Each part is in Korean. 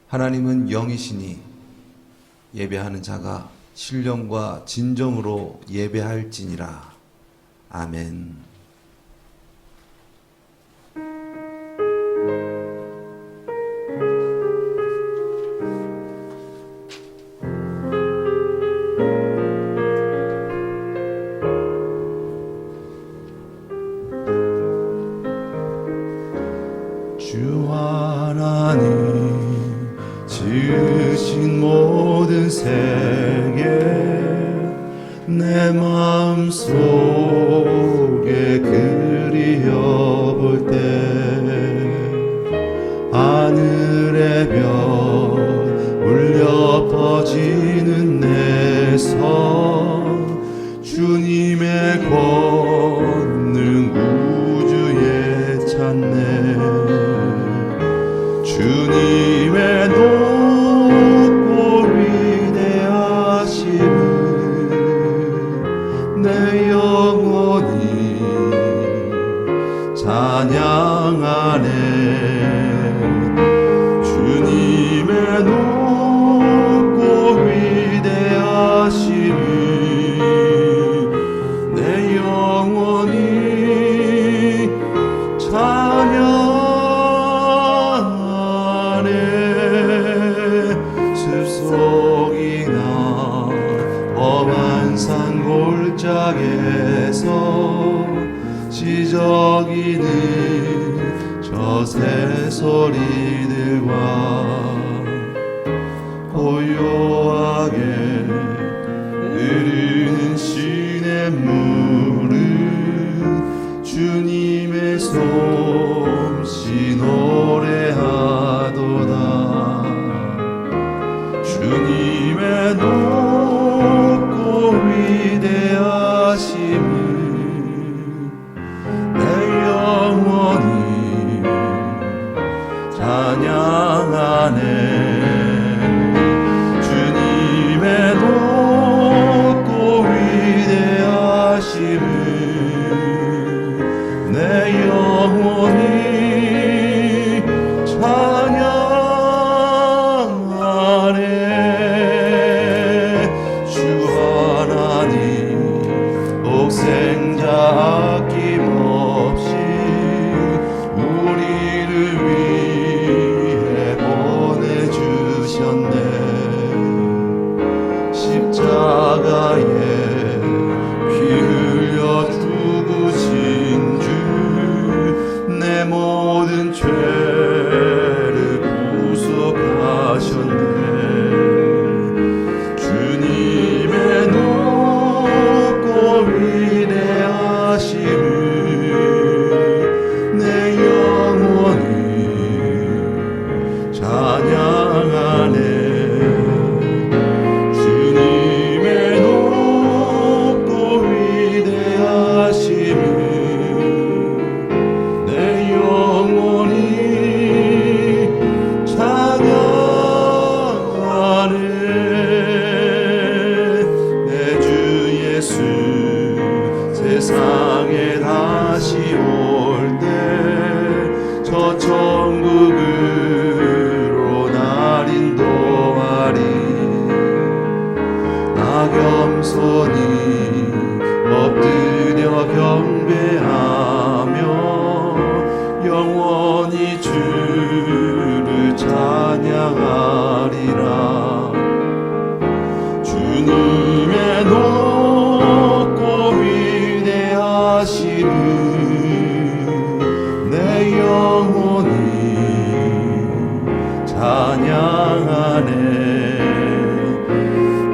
하나님은 영이시니 예배하는 자가 신령과 진정으로 예배할지니라. 아멘. 주 하나님 지으신 모든 세계 내 마음속에 그리워볼 때 하늘의 별 울려 퍼지는 내 성 주님의 권능 우주에 찾네. 주님의 높고 위대하심을 내 영혼이 찬양하네. 주님의 높고 위대하심을 내 영혼이 찬양하네. 숲속이나 험한 산 골짜기에서 지저귀는 저 새소리들과 고요하게 흐르는 시냇물은 주님의 솜씨 노래하도다. 주님의 높고 위대하심을 내 영혼이 찬양하네. 주님의 높고 위대하심을 내 영혼이 찬양하네. 주 하나님 독생자 아낌없이 우리를 위해 보내주셨네. 십자가에 피 흘려 죽으신 주 내 모든 죄를 구속하셨네. 주님의 높고 위대하심을 내 영혼이 찬양하네. 주님의 높고 위대하심을 내 영혼이 찬양하네. 내 주 예수 세상에 다시 올 때 저 천국으로 날 인도하리. 나 겸손히 엎드려 경배하며 영원히 주를 찬양하리라. 주님의 높고 위대하심을 내 영혼이 찬양하네.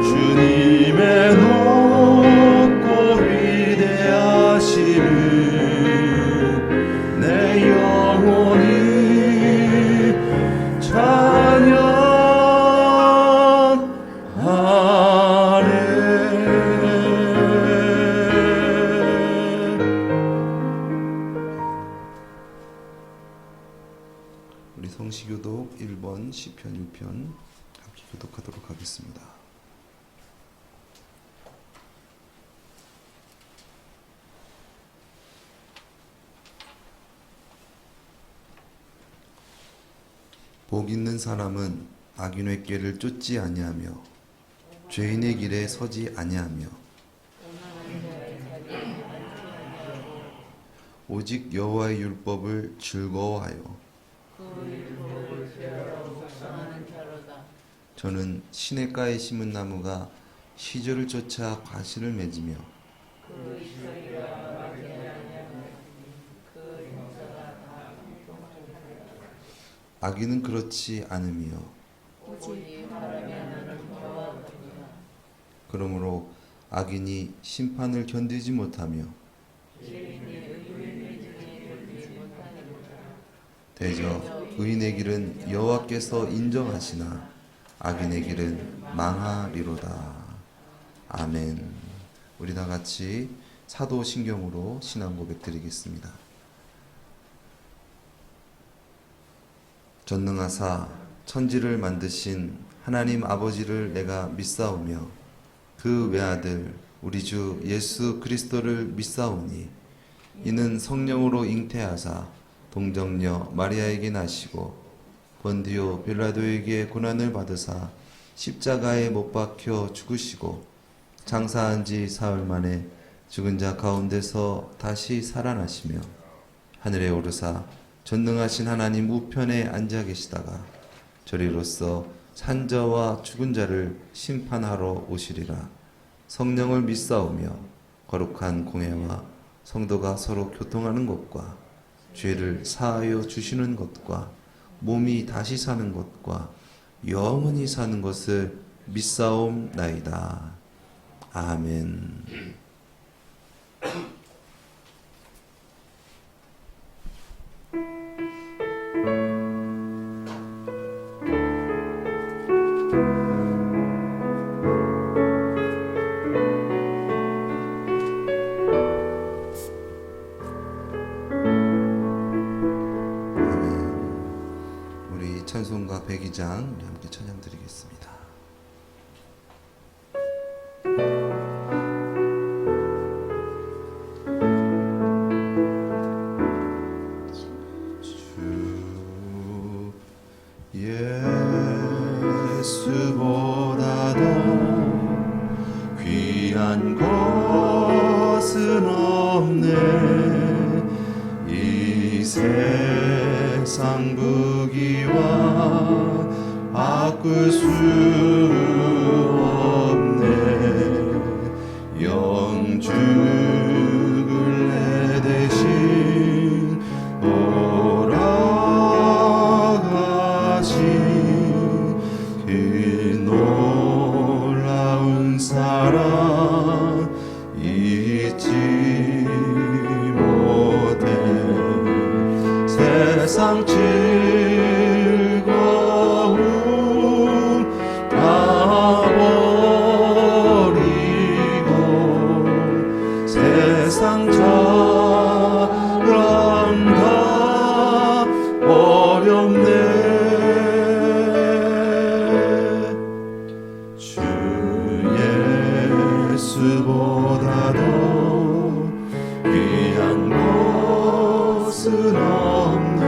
주님의 높고 위대하심을 내 영혼이 찬양하네. 우리 성시교독 1번 시편 1편 함께 교독하도록 하겠습니다. 복 있는 사람은 악인의 길을 쫓지 아니하며 죄인의 길에 서지 아니하며 오직 여호와의 율법을 즐거워하여 저는 시냇가에 심은 나무가 시절을 쫓아 과실을 맺으며 악인은 그렇지 않으며 그러므로 악인이 심판을 견디지 못하며 대저 의인의 길은 여호와께서 인정하시나 악인의 길은 망하리로다. 아멘. 우리 다 같이 사도신경으로 신앙 고백 드리겠습니다. 전능하사 천지를 만드신 하나님 아버지를 내가 믿사오며 그 외아들 우리 주 예수 그리스도를 믿사오니 이는 성령으로 잉태하사 동정녀 마리아에게 나시고 본디오 빌라도에게 고난을 받으사 십자가에 못 박혀 죽으시고 장사한 지 사흘 만에 죽은 자 가운데서 다시 살아나시며 하늘에 오르사 전능하신 하나님 우편에 앉아 계시다가 저리로서 산자와 죽은 자를 심판하러 오시리라. 성령을 믿사오며 거룩한 공회와 성도가 서로 교통하는 것과 죄를 사하여 주시는 것과 몸이 다시 사는 것과 영원히 사는 것을 믿사옵나이다. 아멘. 찬송가 102장 우리 함께 찬양 드리겠습니다. 주 예수보다 더 귀한 것은 없네. 이 세상 부귀와 바꿀 수 없네. 영죽을 내 대신 돌아가신 그 놀라운 사랑 잊지 못해. 세상 세상 자랑 다 어렵네. 주 예수보다 더 귀한 것은 없네.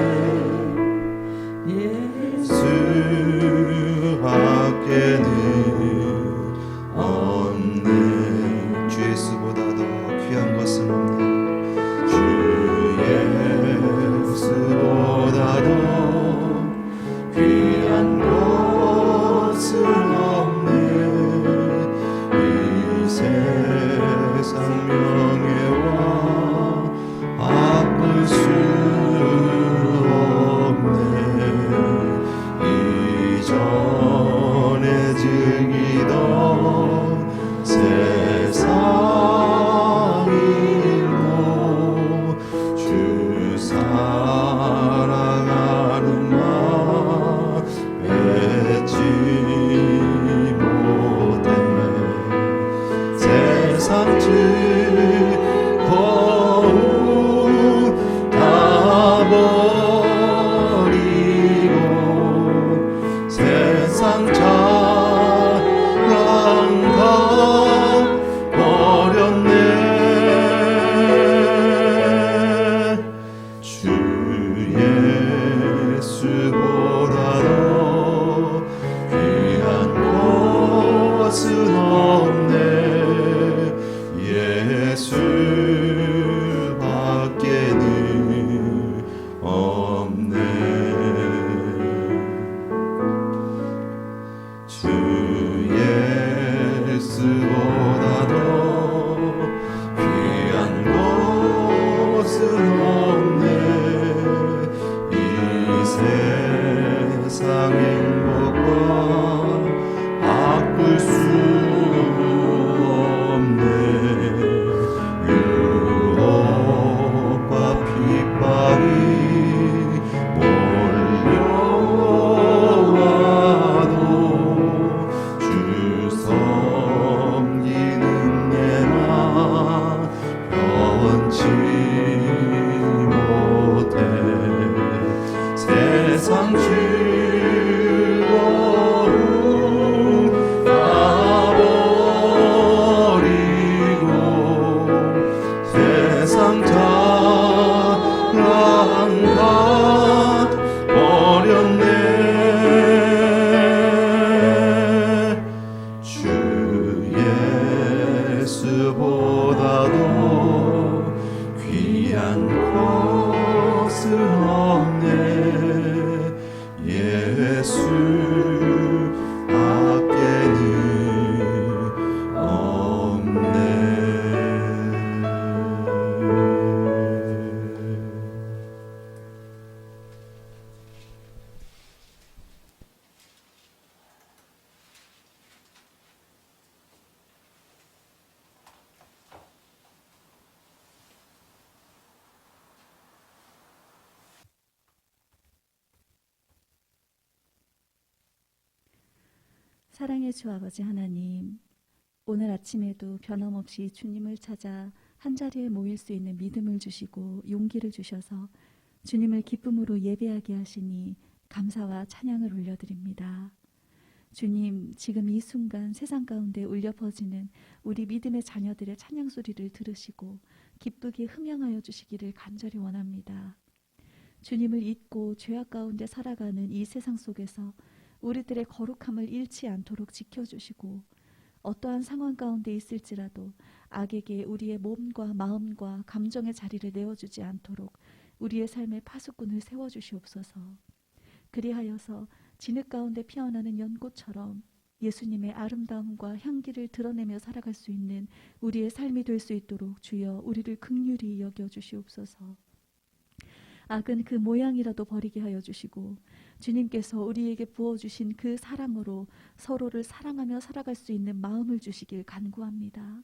세상 행복과 바꿀 수 없네. 유혹과 핍박이 몰려와도 주 섬기는 내나 변치 못해. 세상 즐거움 다 버리고 세상 자랑 다 버렸네. 주 예수보다도 귀한 것은 없네. 예수 밖에는 없네. 사랑의 주 아버지 하나님, 오늘 아침에도 변함없이 주님을 찾아 한자리에 모일 수 있는 믿음을 주시고 용기를 주셔서 주님을 기쁨으로 예배하게 하시니 감사와 찬양을 올려드립니다. 주님, 지금 이 순간 세상 가운데 울려 퍼지는 우리 믿음의 자녀들의 찬양 소리를 들으시고 기쁘게 흠양하여 주시기를 간절히 원합니다. 주님을 잊고 죄악 가운데 살아가는 이 세상 속에서 우리들의 거룩함을 잃지 않도록 지켜주시고 어떠한 상황 가운데 있을지라도 악에게 우리의 몸과 마음과 감정의 자리를 내어주지 않도록 우리의 삶의 파수꾼을 세워주시옵소서. 그리하여서 진흙 가운데 피어나는 연꽃처럼 예수님의 아름다움과 향기를 드러내며 살아갈 수 있는 우리의 삶이 될 수 있도록 주여 우리를 긍휼히 여겨주시옵소서. 악은 그 모양이라도 버리게 하여 주시고 주님께서 우리에게 부어주신 그 사랑으로 서로를 사랑하며 살아갈 수 있는 마음을 주시길 간구합니다.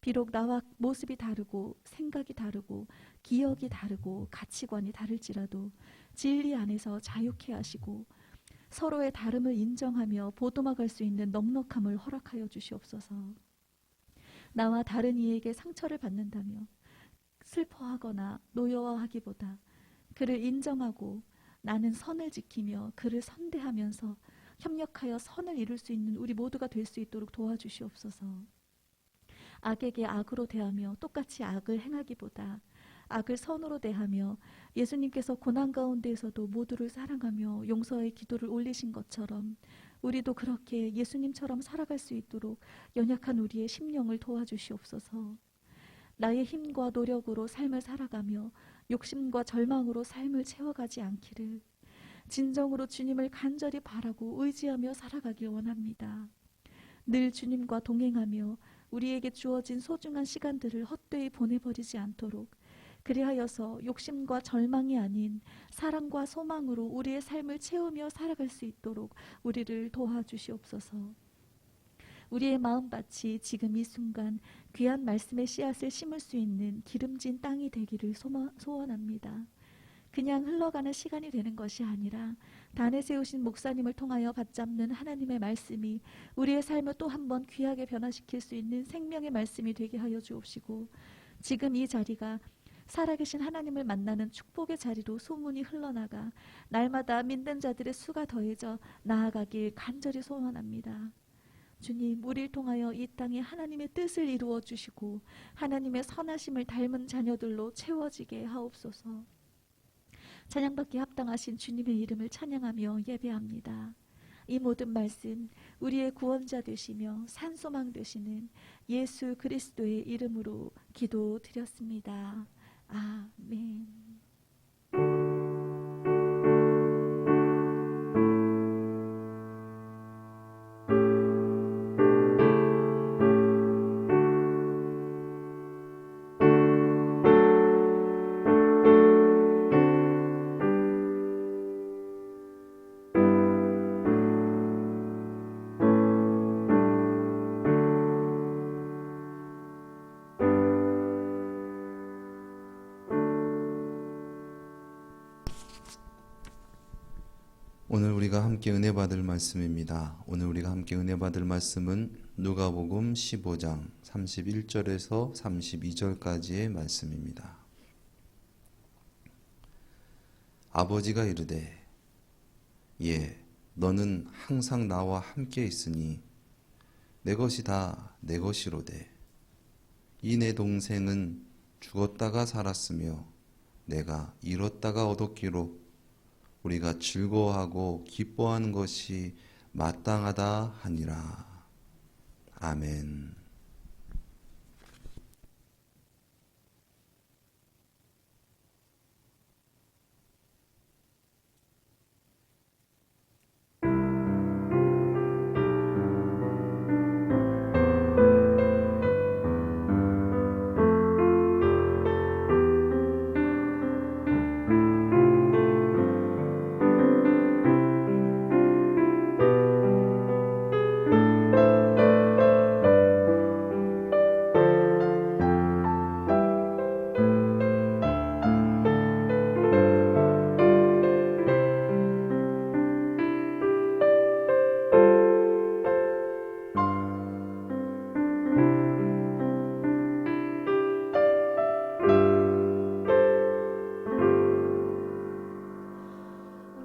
비록 나와 모습이 다르고 생각이 다르고 기억이 다르고 가치관이 다를지라도 진리 안에서 자유케 하시고 서로의 다름을 인정하며 보듬어갈 수 있는 넉넉함을 허락하여 주시옵소서. 나와 다른 이에게 상처를 받는다며 슬퍼하거나 노여워하기보다 그를 인정하고 나는 선을 지키며 그를 선대하면서 협력하여 선을 이룰 수 있는 우리 모두가 될 수 있도록 도와주시옵소서. 악에게 악으로 대하며 똑같이 악을 행하기보다 악을 선으로 대하며 예수님께서 고난 가운데에서도 모두를 사랑하며 용서의 기도를 올리신 것처럼 우리도 그렇게 예수님처럼 살아갈 수 있도록 연약한 우리의 심령을 도와주시옵소서. 나의 힘과 노력으로 삶을 살아가며 욕심과 절망으로 삶을 채워가지 않기를 진정으로 주님을 간절히 바라고 의지하며 살아가길 원합니다. 늘 주님과 동행하며 우리에게 주어진 소중한 시간들을 헛되이 보내버리지 않도록 그리하여서 욕심과 절망이 아닌 사랑과 소망으로 우리의 삶을 채우며 살아갈 수 있도록 우리를 도와주시옵소서. 우리의 마음밭이 지금 이 순간 귀한 말씀의 씨앗을 심을 수 있는 기름진 땅이 되기를 소원합니다. 그냥 흘러가는 시간이 되는 것이 아니라 단에 세우신 목사님을 통하여 받잡는 하나님의 말씀이 우리의 삶을 또 한 번 귀하게 변화시킬 수 있는 생명의 말씀이 되게 하여 주옵시고 지금 이 자리가 살아계신 하나님을 만나는 축복의 자리로 소문이 흘러나가 날마다 믿는 자들의 수가 더해져 나아가길 간절히 소원합니다. 주님, 우리를 통하여 이 땅에 하나님의 뜻을 이루어 주시고 하나님의 선하심을 닮은 자녀들로 채워지게 하옵소서. 찬양받기 합당하신 주님의 이름을 찬양하며 예배합니다. 이 모든 말씀 우리의 구원자 되시며 산소망 되시는 예수 그리스도의 이름으로 기도드렸습니다. 아멘. 함께 은혜 받을 말씀입니다. 오늘 우리가 함께 은혜 받을 말씀은 누가복음 15장 31절에서 32절까지의 말씀입니다. 아버지가 이르되 예, 너는 항상 나와 함께 있으니 내 것이 다 내 것이로되 이 내 동생은 죽었다가 살았으며 내가 잃었다가 얻었기로 우리가 즐거워하고 기뻐하는 것이 마땅하다 하니라. 아멘.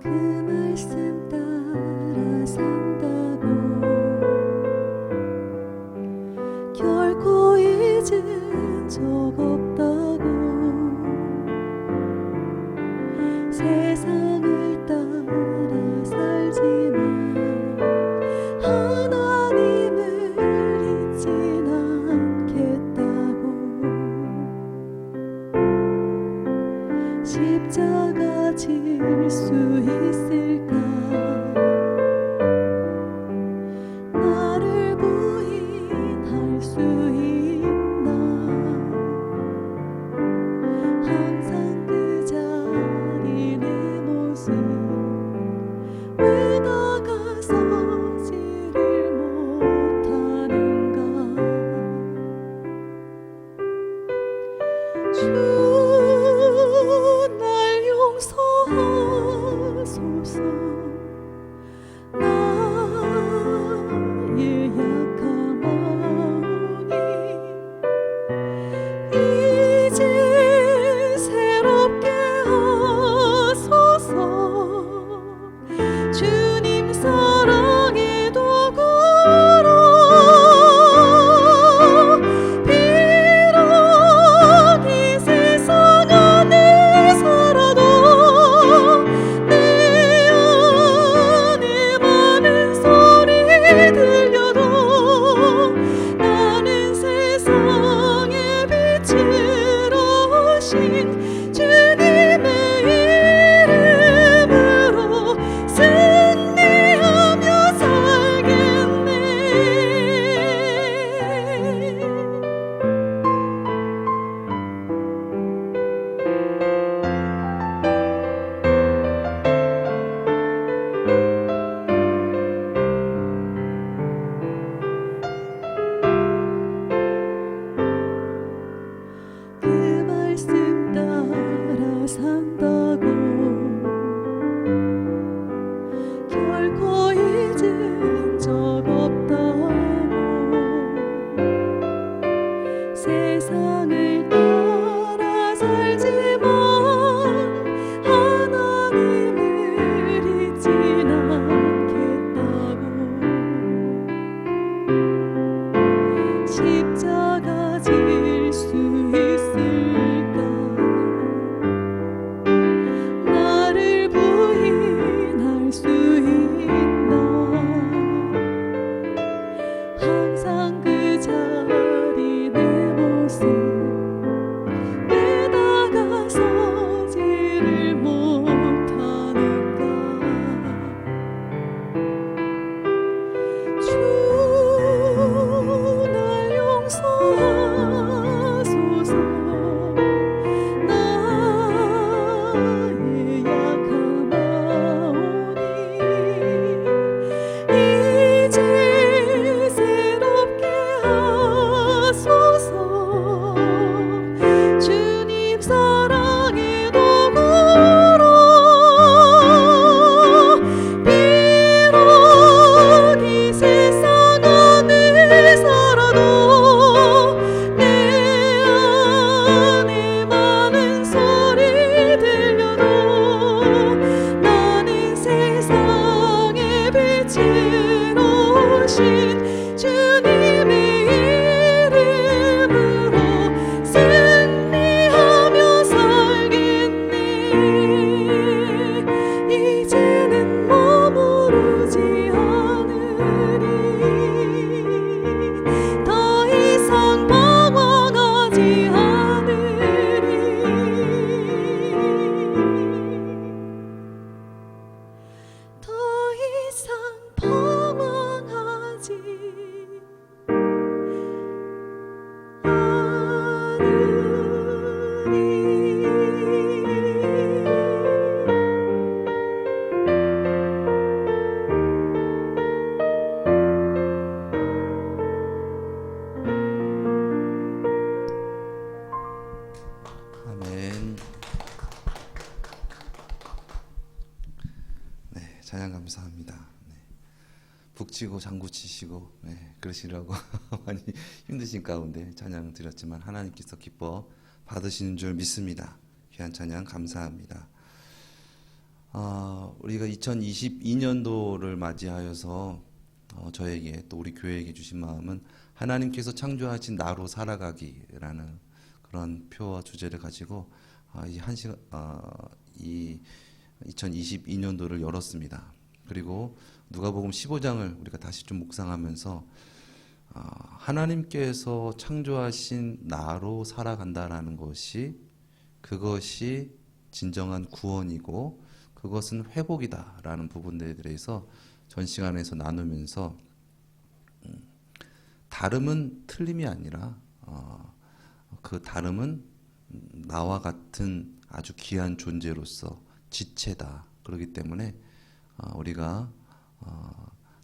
그 말씀 따라 산다고 결코 잊은 적 없다고 세상을 따라 살지만 하나님을 잊진 않겠다고 십자가 질 수 있을까 나를 부인할 수 있나 항상 그 자리 내 모습 왜 나가서지를 못하는가 주 날 용서하소서 나의 약한 마음이 이제 새롭게 하소서 주님 사랑의 도구로 비록 이 세상 안에 살아도 내 안에 많은 소리 들려도 나는 세상의 빛으로 오신 주님의 이름으로 승리하며 살겠네. 그 말씀 따라 산다고 결코 잊은 적 없다고 세상을 따라 살지만 하나님을 잊진 않겠다고 십자가 질 수 있을까 나를 부인할 수 있나 지혜로우신 주님의 이름으로 승리하며 살겠네. 이제는 머무르지 않으리. 더 이상 방황하지 않으리. 더 이상 방황하지 아멘. 네, 찬양 감사합니다. 네, 북치고 장구 치시고 그러시라고 많이 힘드신 가운데 찬양 드렸지만 하나님께서 기뻐 받으시는 줄 믿습니다. 귀한 찬양 감사합니다. 우리가 2022년도를 맞이하여서 저에게 또 우리 교회에게 주신 마음은 하나님께서 창조하신 나로 살아가기라는 그런 표와 주제를 가지고 이 2022년도를 열었습니다. 그리고 누가복음 15장을 우리가 다시 좀 묵상하면서 하나님께서 창조하신 나로 살아간다라는 것이 그것이 진정한 구원이고 그것은 회복이다라는 부분들에 대해서 전 시간에서 나누면서 다름은 틀림이 아니라 그 다름은 나와 같은 아주 귀한 존재로서 지체다. 그렇기 때문에 우리가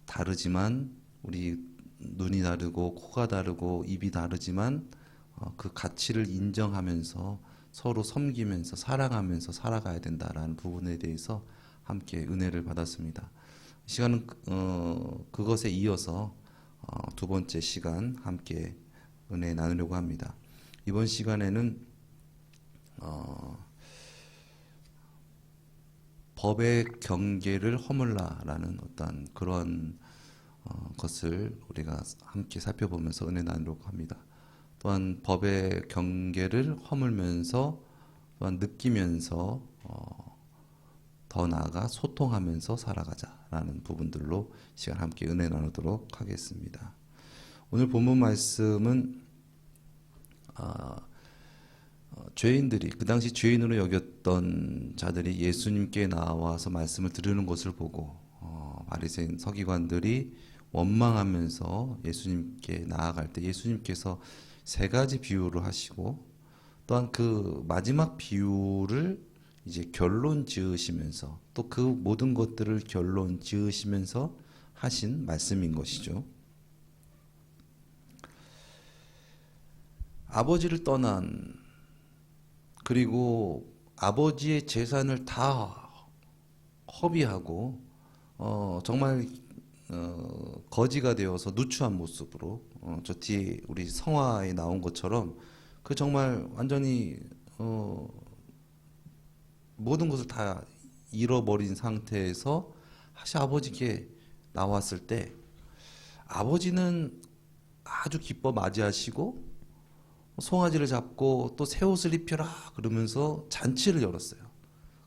다르지만 우리 눈이 다르고 코가 다르고 입이 다르지만 그 가치를 인정하면서 서로 섬기면서 사랑하면서 살아가야 된다라는 부분에 대해서 함께 은혜를 받았습니다. 이 시간은 그것에 이어서 두 번째 시간 함께 은혜 나누려고 합니다. 이번 시간에는 법의 경계를 허물라라는 어떤 그런 것을 우리가 함께 살펴보면서 은혜 나누려고 합니다. 또한 법의 경계를 허물면서 또한 느끼면서 더 나아가 소통하면서 살아가자라는 부분들로 시간 함께 은혜 나누도록 하겠습니다. 오늘 본문 말씀은 죄인들이 그 당시 죄인으로 여겼던 자들이 예수님께 나와서 말씀을 들으는 것을 보고 바리새인 서기관들이 원망하면서 예수님께 나아갈 때 예수님께서 세 가지 비유를 하시고 또한 그 마지막 비유를 이제 결론 지으시면서 또 그 모든 것들을 결론 지으시면서 하신 말씀인 것이죠. 아버지를 떠난 그리고 아버지의 재산을 다 허비하고 정말 거지가 되어서 누추한 모습으로 저 뒤에 우리 성화에 나온 것처럼 그 정말 완전히 모든 것을 다 잃어버린 상태에서 다시 아버지께 나왔을 때 아버지는 아주 기뻐 맞이하시고 송아지를 잡고 또 새 옷을 입혀라 그러면서 잔치를 열었어요.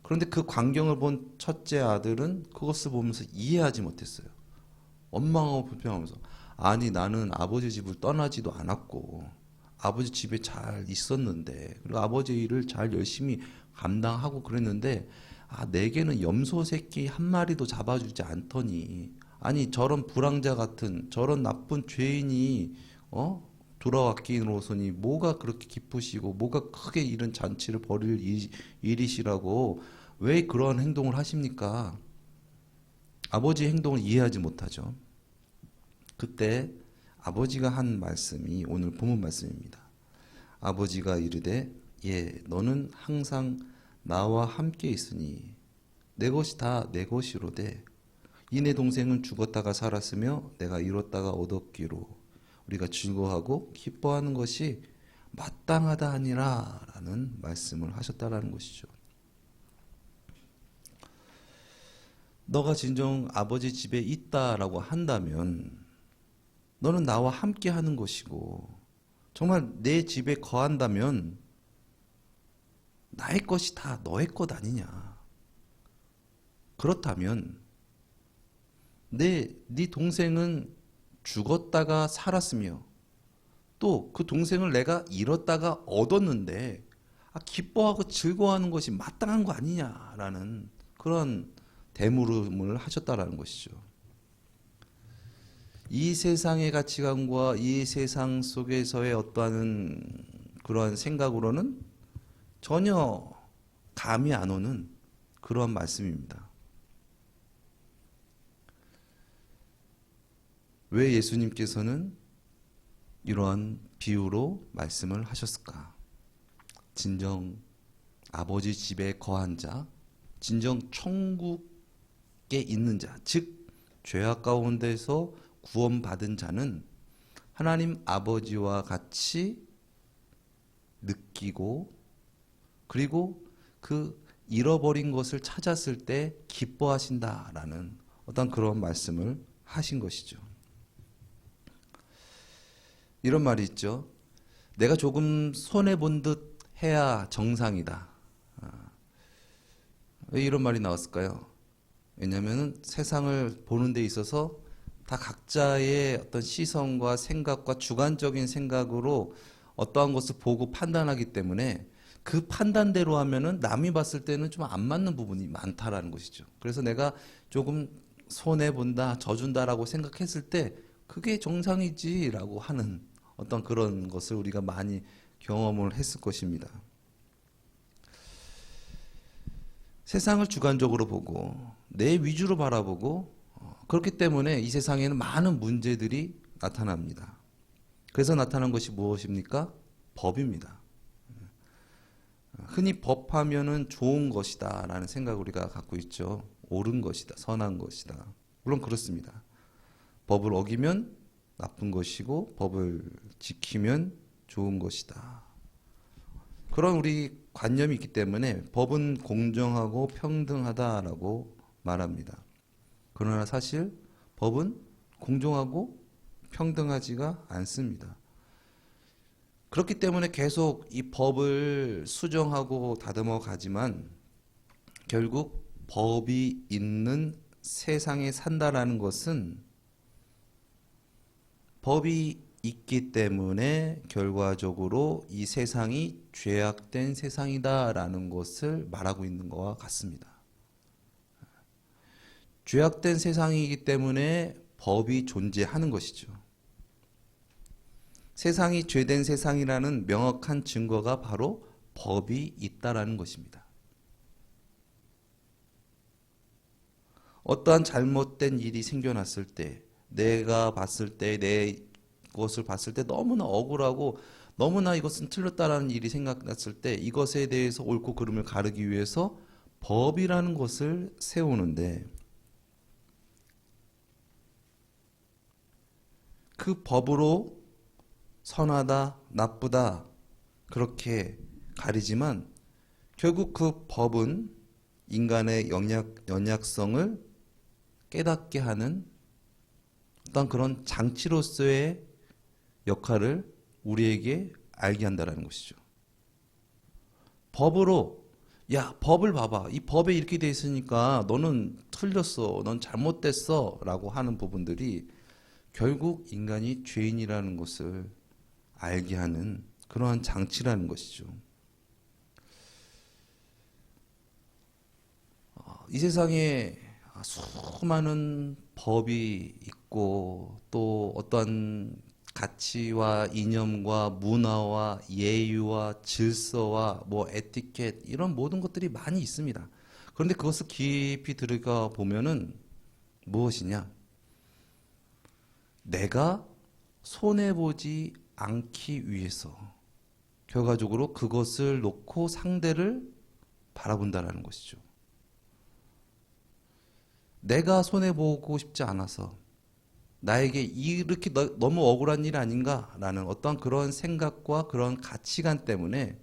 그런데 그 광경을 본 첫째 아들은 그것을 보면서 이해하지 못했어요. 원망하고 불평하면서 아니 나는 아버지 집을 떠나지도 않았고 아버지 집에 잘 있었는데 그리고 아버지 일을 잘 열심히 감당하고 그랬는데 내게는 염소 새끼 한 마리도 잡아주지 않더니 아니 저런 불황자 같은 저런 나쁜 죄인이 돌아왔기로서니 뭐가 그렇게 기쁘시고 뭐가 크게 이런 잔치를 벌일 일이시라고 왜 그러한 행동을 하십니까? 아버지의 행동을 이해하지 못하죠. 그때 아버지가 한 말씀이 오늘 본문 말씀입니다. 아버지가 이르되 너는 항상 나와 함께 있으니 내 것이 다 내 것이로되 이내 동생은 죽었다가 살았으며 내가 잃었다가 얻었기로 우리가 즐거워하고 기뻐하는 것이 마땅하다 하니라 라는 말씀을 하셨다라는 것이죠. 너가 진정 아버지 집에 있다라고 한다면 너는 나와 함께 하는 것이고 정말 내 집에 거한다면 나의 것이 다 너의 것 아니냐. 그렇다면 네 동생은 죽었다가 살았으며 또 그 동생을 내가 잃었다가 얻었는데 기뻐하고 즐거워하는 것이 마땅한 거 아니냐라는 그런 대물음을 하셨다라는 것이죠. 이 세상의 가치관과 이 세상 속에서의 어떠한 그러한 생각으로는 전혀 감이 안 오는 그러한 말씀입니다. 왜 예수님께서는 이러한 비유로 말씀을 하셨을까? 진정 아버지 집에 거한 자, 진정 천국에 있는 자, 즉 죄악 가운데서 구원받은 자는 하나님 아버지와 같이 느끼고 그리고 그 잃어버린 것을 찾았을 때 기뻐하신다라는 어떤 그런 말씀을 하신 것이죠. 이런 말이 있죠. 내가 조금 손해본 듯 해야 정상이다. 왜 이런 말이 나왔을까요? 왜냐하면 세상을 보는 데 있어서 다 각자의 어떤 시선과 생각과 주관적인 생각으로 어떠한 것을 보고 판단하기 때문에 그 판단대로 하면은 남이 봤을 때는 좀 안 맞는 부분이 많다라는 것이죠. 그래서 내가 조금 손해본다, 져준다라고 생각했을 때 그게 정상이지라고 하는 어떤 그런 것을 우리가 많이 경험을 했을 것입니다. 세상을 주관적으로 보고 내 위주로 바라보고 그렇기 때문에 이 세상에는 많은 문제들이 나타납니다. 그래서 나타난 것이 무엇입니까? 법입니다. 흔히 법하면은 좋은 것이다 라는 생각을 우리가 갖고 있죠. 옳은 것이다, 선한 것이다. 물론 그렇습니다. 법을 어기면 나쁜 것이고 법을 지키면 좋은 것이다. 그런 우리 관념이 있기 때문에 법은 공정하고 평등하다라고 말합니다. 그러나 사실 법은 공정하고 평등하지가 않습니다. 그렇기 때문에 계속 이 법을 수정하고 다듬어 가지만 결국 법이 있는 세상에 산다라는 것은 법이 있기 때문에 결과적으로 이 세상이 죄악된 세상이다라는 것을 말하고 있는 것과 같습니다. 죄악된 세상이기 때문에 법이 존재하는 것이죠. 세상이 죄된 세상이라는 명확한 증거가 바로 법이 있다라는 것입니다. 어떠한 잘못된 일이 생겨났을 때 내가 봤을 때 내 것을 봤을 때 너무나 억울하고 너무나 이것은 틀렸다라는 일이 생각났을 때 이것에 대해서 옳고 그름을 가르기 위해서 법이라는 것을 세우는데 그 법으로 선하다, 나쁘다 그렇게 가리지만 결국 그 법은 인간의 연약성을 깨닫게 하는 어떤 그런 장치로서의 역할을 우리에게 알게 한다는 것이죠. 법으로 야 법을 봐봐. 이 법에 이렇게 돼 있으니까 너는 틀렸어. 넌 잘못됐어. 라고 하는 부분들이 결국 인간이 죄인이라는 것을 알게 하는 그러한 장치라는 것이죠. 이 세상에 수많은 법이 있고 또 어떠한 가치와 이념과 문화와 예의와 질서와 뭐 에티켓 이런 모든 것들이 많이 있습니다. 그런데 그것을 깊이 들어가 보면은 무엇이냐? 내가 손해보지 않기 위해서 결과적으로 그것을 놓고 상대를 바라본다는 것이죠. 내가 손해보고 싶지 않아서 나에게 이렇게 너무 억울한 일 아닌가라는 어떤 그런 생각과 그런 가치관 때문에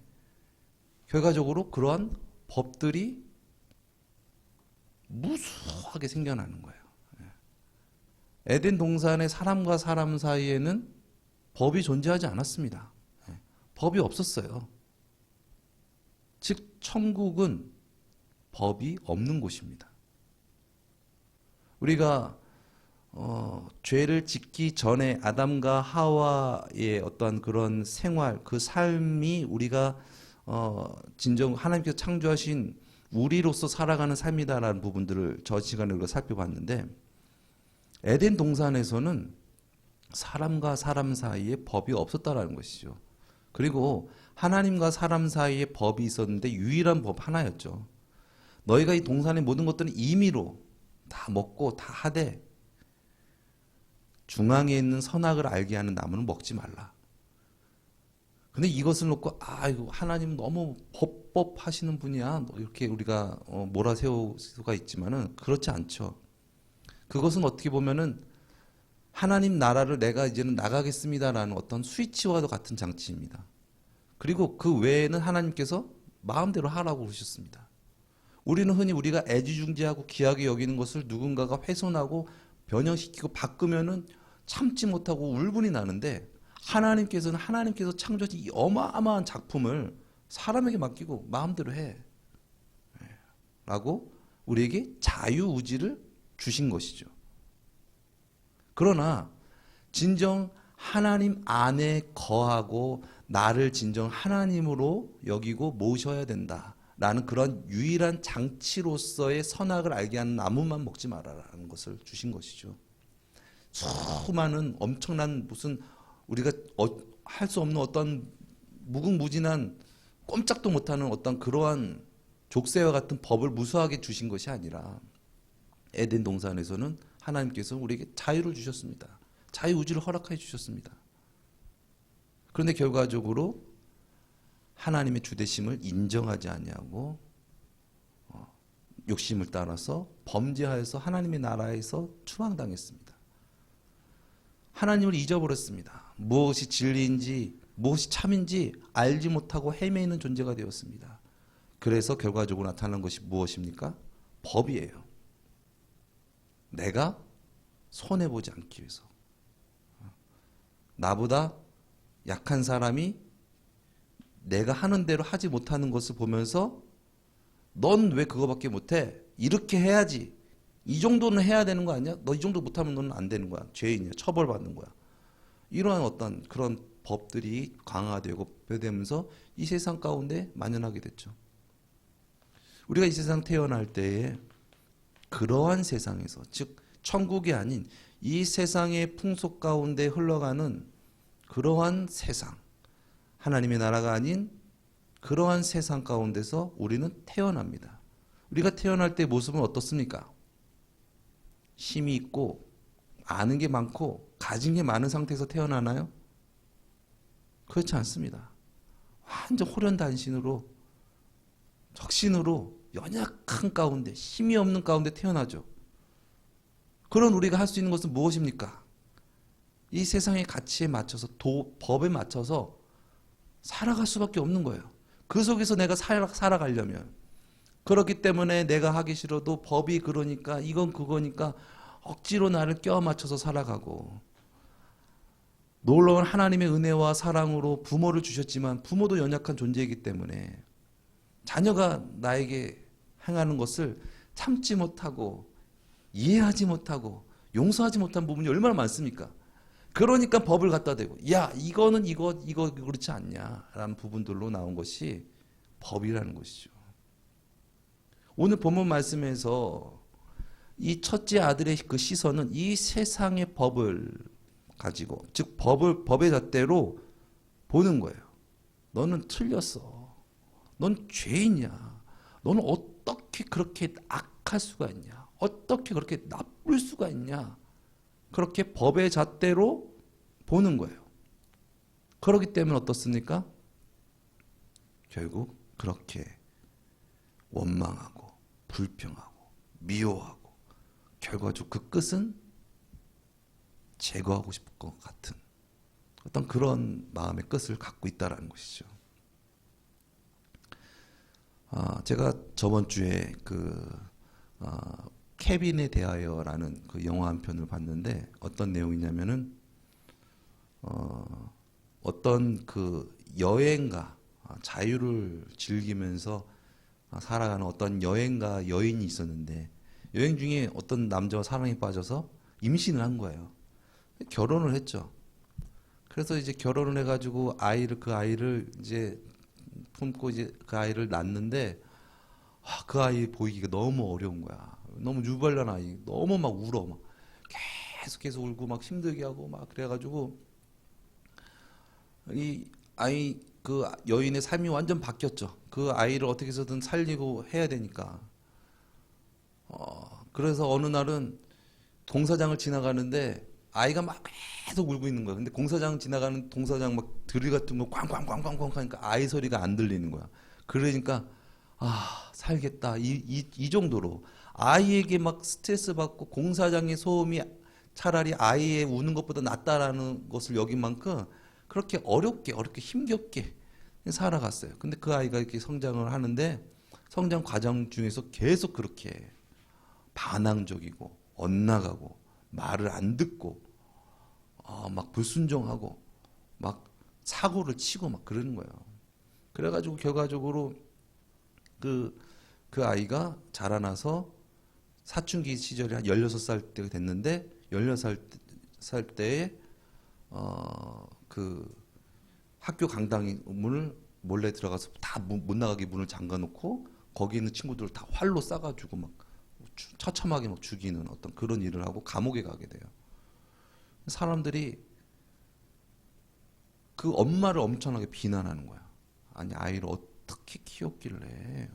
결과적으로 그러한 법들이 무수하게 생겨나는 거예요. 에덴 동산의 사람과 사람 사이에는 법이 존재하지 않았습니다. 법이 없었어요. 즉 천국은 법이 없는 곳입니다. 우리가 죄를 짓기 전에 아담과 하와의 어떤 그런 생활, 그 삶이 우리가 진정 하나님께서 창조하신 우리로서 살아가는 삶이다라는 부분들을 저 시간에 우리가 살펴봤는데, 에덴 동산에서는 사람과 사람 사이에 법이 없었다라는 것이죠. 그리고 하나님과 사람 사이에 법이 있었는데 유일한 법 하나였죠. 너희가 이 동산의 모든 것들은 임의로 다 먹고 다 하되 중앙에 있는 선악을 알게 하는 나무는 먹지 말라. 근데 이것을 놓고 이거 하나님 너무 법하시는 분이야, 이렇게 우리가 몰아세울 수가 있지만은 그렇지 않죠. 그것은 어떻게 보면은 하나님 나라를 내가 이제는 나가겠습니다라는 어떤 스위치와도 같은 장치입니다. 그리고 그 외에는 하나님께서 마음대로 하라고 그러셨습니다. 우리는 흔히 우리가 애지중지하고 귀하게 여기는 것을 누군가가 훼손하고 변형시키고 바꾸면은 참지 못하고 울분이 나는데, 하나님께서는 하나님께서 창조하신 이 어마어마한 작품을 사람에게 맡기고 마음대로 해 라고 우리에게 자유의지를 주신 것이죠. 그러나 진정 하나님 안에 거하고 나를 진정 하나님으로 여기고 모셔야 된다라는 그런 유일한 장치로서의 선악을 알게 하는 나무만 먹지 말아라는 것을 주신 것이죠. 수많은 엄청난 무슨 우리가 할 수 없는 어떤 무궁무진한 꼼짝도 못하는 어떤 그러한 족쇄와 같은 법을 무수하게 주신 것이 아니라, 에덴 동산에서는 하나님께서 우리에게 자유를 주셨습니다. 자유의지를 허락해 주셨습니다. 그런데 결과적으로 하나님의 주대심을 인정하지 아니하고 욕심을 따라서 범죄하여서 하나님의 나라에서 추방당했습니다. 하나님을 잊어버렸습니다. 무엇이 진리인지 무엇이 참인지 알지 못하고 헤매이는 존재가 되었습니다. 그래서 결과적으로 나타난 것이 무엇입니까? 법이에요. 내가 손해보지 않기 위해서. 나보다 약한 사람이 내가 하는 대로 하지 못하는 것을 보면서 넌 왜 그거밖에 못해? 이렇게 해야지. 이 정도는 해야 되는 거 아니야? 너 이 정도 못하면 너는 안 되는 거야. 죄인이야. 처벌받는 거야. 이러한 어떤 그런 법들이 강화되고 배되면서 이 세상 가운데 만연하게 됐죠. 우리가 이 세상 태어날 때에 그러한 세상에서, 즉 천국이 아닌 이 세상의 풍속 가운데 흘러가는 그러한 세상, 하나님의 나라가 아닌 그러한 세상 가운데서 우리는 태어납니다. 우리가 태어날 때 모습은 어떻습니까? 힘이 있고 아는 게 많고 가진 게 많은 상태에서 태어나나요? 그렇지 않습니다. 완전 호련단신으로, 적신으로 연약한 가운데, 힘이 없는 가운데 태어나죠. 그런 우리가 할 수 있는 것은 무엇입니까? 이 세상의 가치에 맞춰서, 법에 맞춰서 살아갈 수밖에 없는 거예요. 그 속에서 내가 살아가려면. 그렇기 때문에 내가 하기 싫어도 법이 그러니까, 이건 그거니까 억지로 나를 껴 맞춰서 살아가고, 놀라운 하나님의 은혜와 사랑으로 부모를 주셨지만 부모도 연약한 존재이기 때문에 자녀가 나에게 행하는 것을 참지 못하고 이해하지 못하고 용서하지 못한 부분이 얼마나 많습니까? 그러니까 법을 갖다 대고, 야, 이거는 이거 그렇지 않냐라는 부분들로 나온 것이 법이라는 것이죠. 오늘 본문 말씀에서 이 첫째 아들의 그 시선은 이 세상의 법을 가지고, 즉 법의 잣대로 보는 거예요. 너는 틀렸어. 넌 죄인이야. 너는 어떻게 그렇게 악할 수가 있냐? 어떻게 그렇게 나쁠 수가 있냐? 그렇게 법의 잣대로 보는 거예요. 그렇기 때문에 어떻습니까? 결국 그렇게 원망하고 불평하고 미워하고 결과적으로 그 끝은 제거하고 싶을 것 같은 어떤 그런 마음의 끝을 갖고 있다라는 것이죠. 제가 저번 주에 케빈에 대하여라는 그 영화 한 편을 봤는데 어떤 내용이냐면은 어떤 그 여행가 자유를 즐기면서 살아가는 어떤 여행가 여인이 있었는데 여행 중에 어떤 남자와 사랑에 빠져서 임신을 한 거예요. 결혼을 했죠. 그래서 이제 결혼을 해가지고 그 아이를 이제 품고 이제 그 아이를 낳는데 그 아이 보이기가 너무 어려운 거야. 너무 유발난 아이, 너무 막 울어, 막 계속 울고 막 힘들게 하고 막 그래가지고 이 아이 그 여인의 삶이 완전 바뀌었죠. 그 아이를 어떻게 해서든 살리고 해야 되니까. 그래서 어느 날은 공사장을 지나가는데 아이가 막 계속 울고 있는 거야. 근데 공사장 지나가는 동사장 막 드릴 같은 거 꽝꽝꽝꽝꽝 하니까 아이 소리가 안 들리는 거야. 그러니까 살겠다 이 정도로 아이에게 막 스트레스 받고 공사장의 소음이 차라리 아이의 우는 것보다 낫다라는 것을 여긴 만큼 그렇게 어렵게 힘겹게 살아갔어요. 근데 그 아이가 이렇게 성장을 하는데 성장 과정 중에서 계속 그렇게 반항적이고 엇나가고 말을 안 듣고 막 불순종하고 막 사고를 치고 막 그러는 거예요. 그래가지고 결과적으로 그 아이가 자라나서 사춘기 시절이 한 16살 때가 됐는데 16살 때에 그 학교 강당 문을 몰래 들어가서 다 못 나가게 문을 잠가 놓고 거기 있는 친구들을 다 활로 쏴가지고 막 처참하게 막 죽이는 어떤 그런 일을 하고 감옥에 가게 돼요. 사람들이 그 엄마를 엄청나게 비난하는 거야. 아니 아이를 어떻게 키웠길래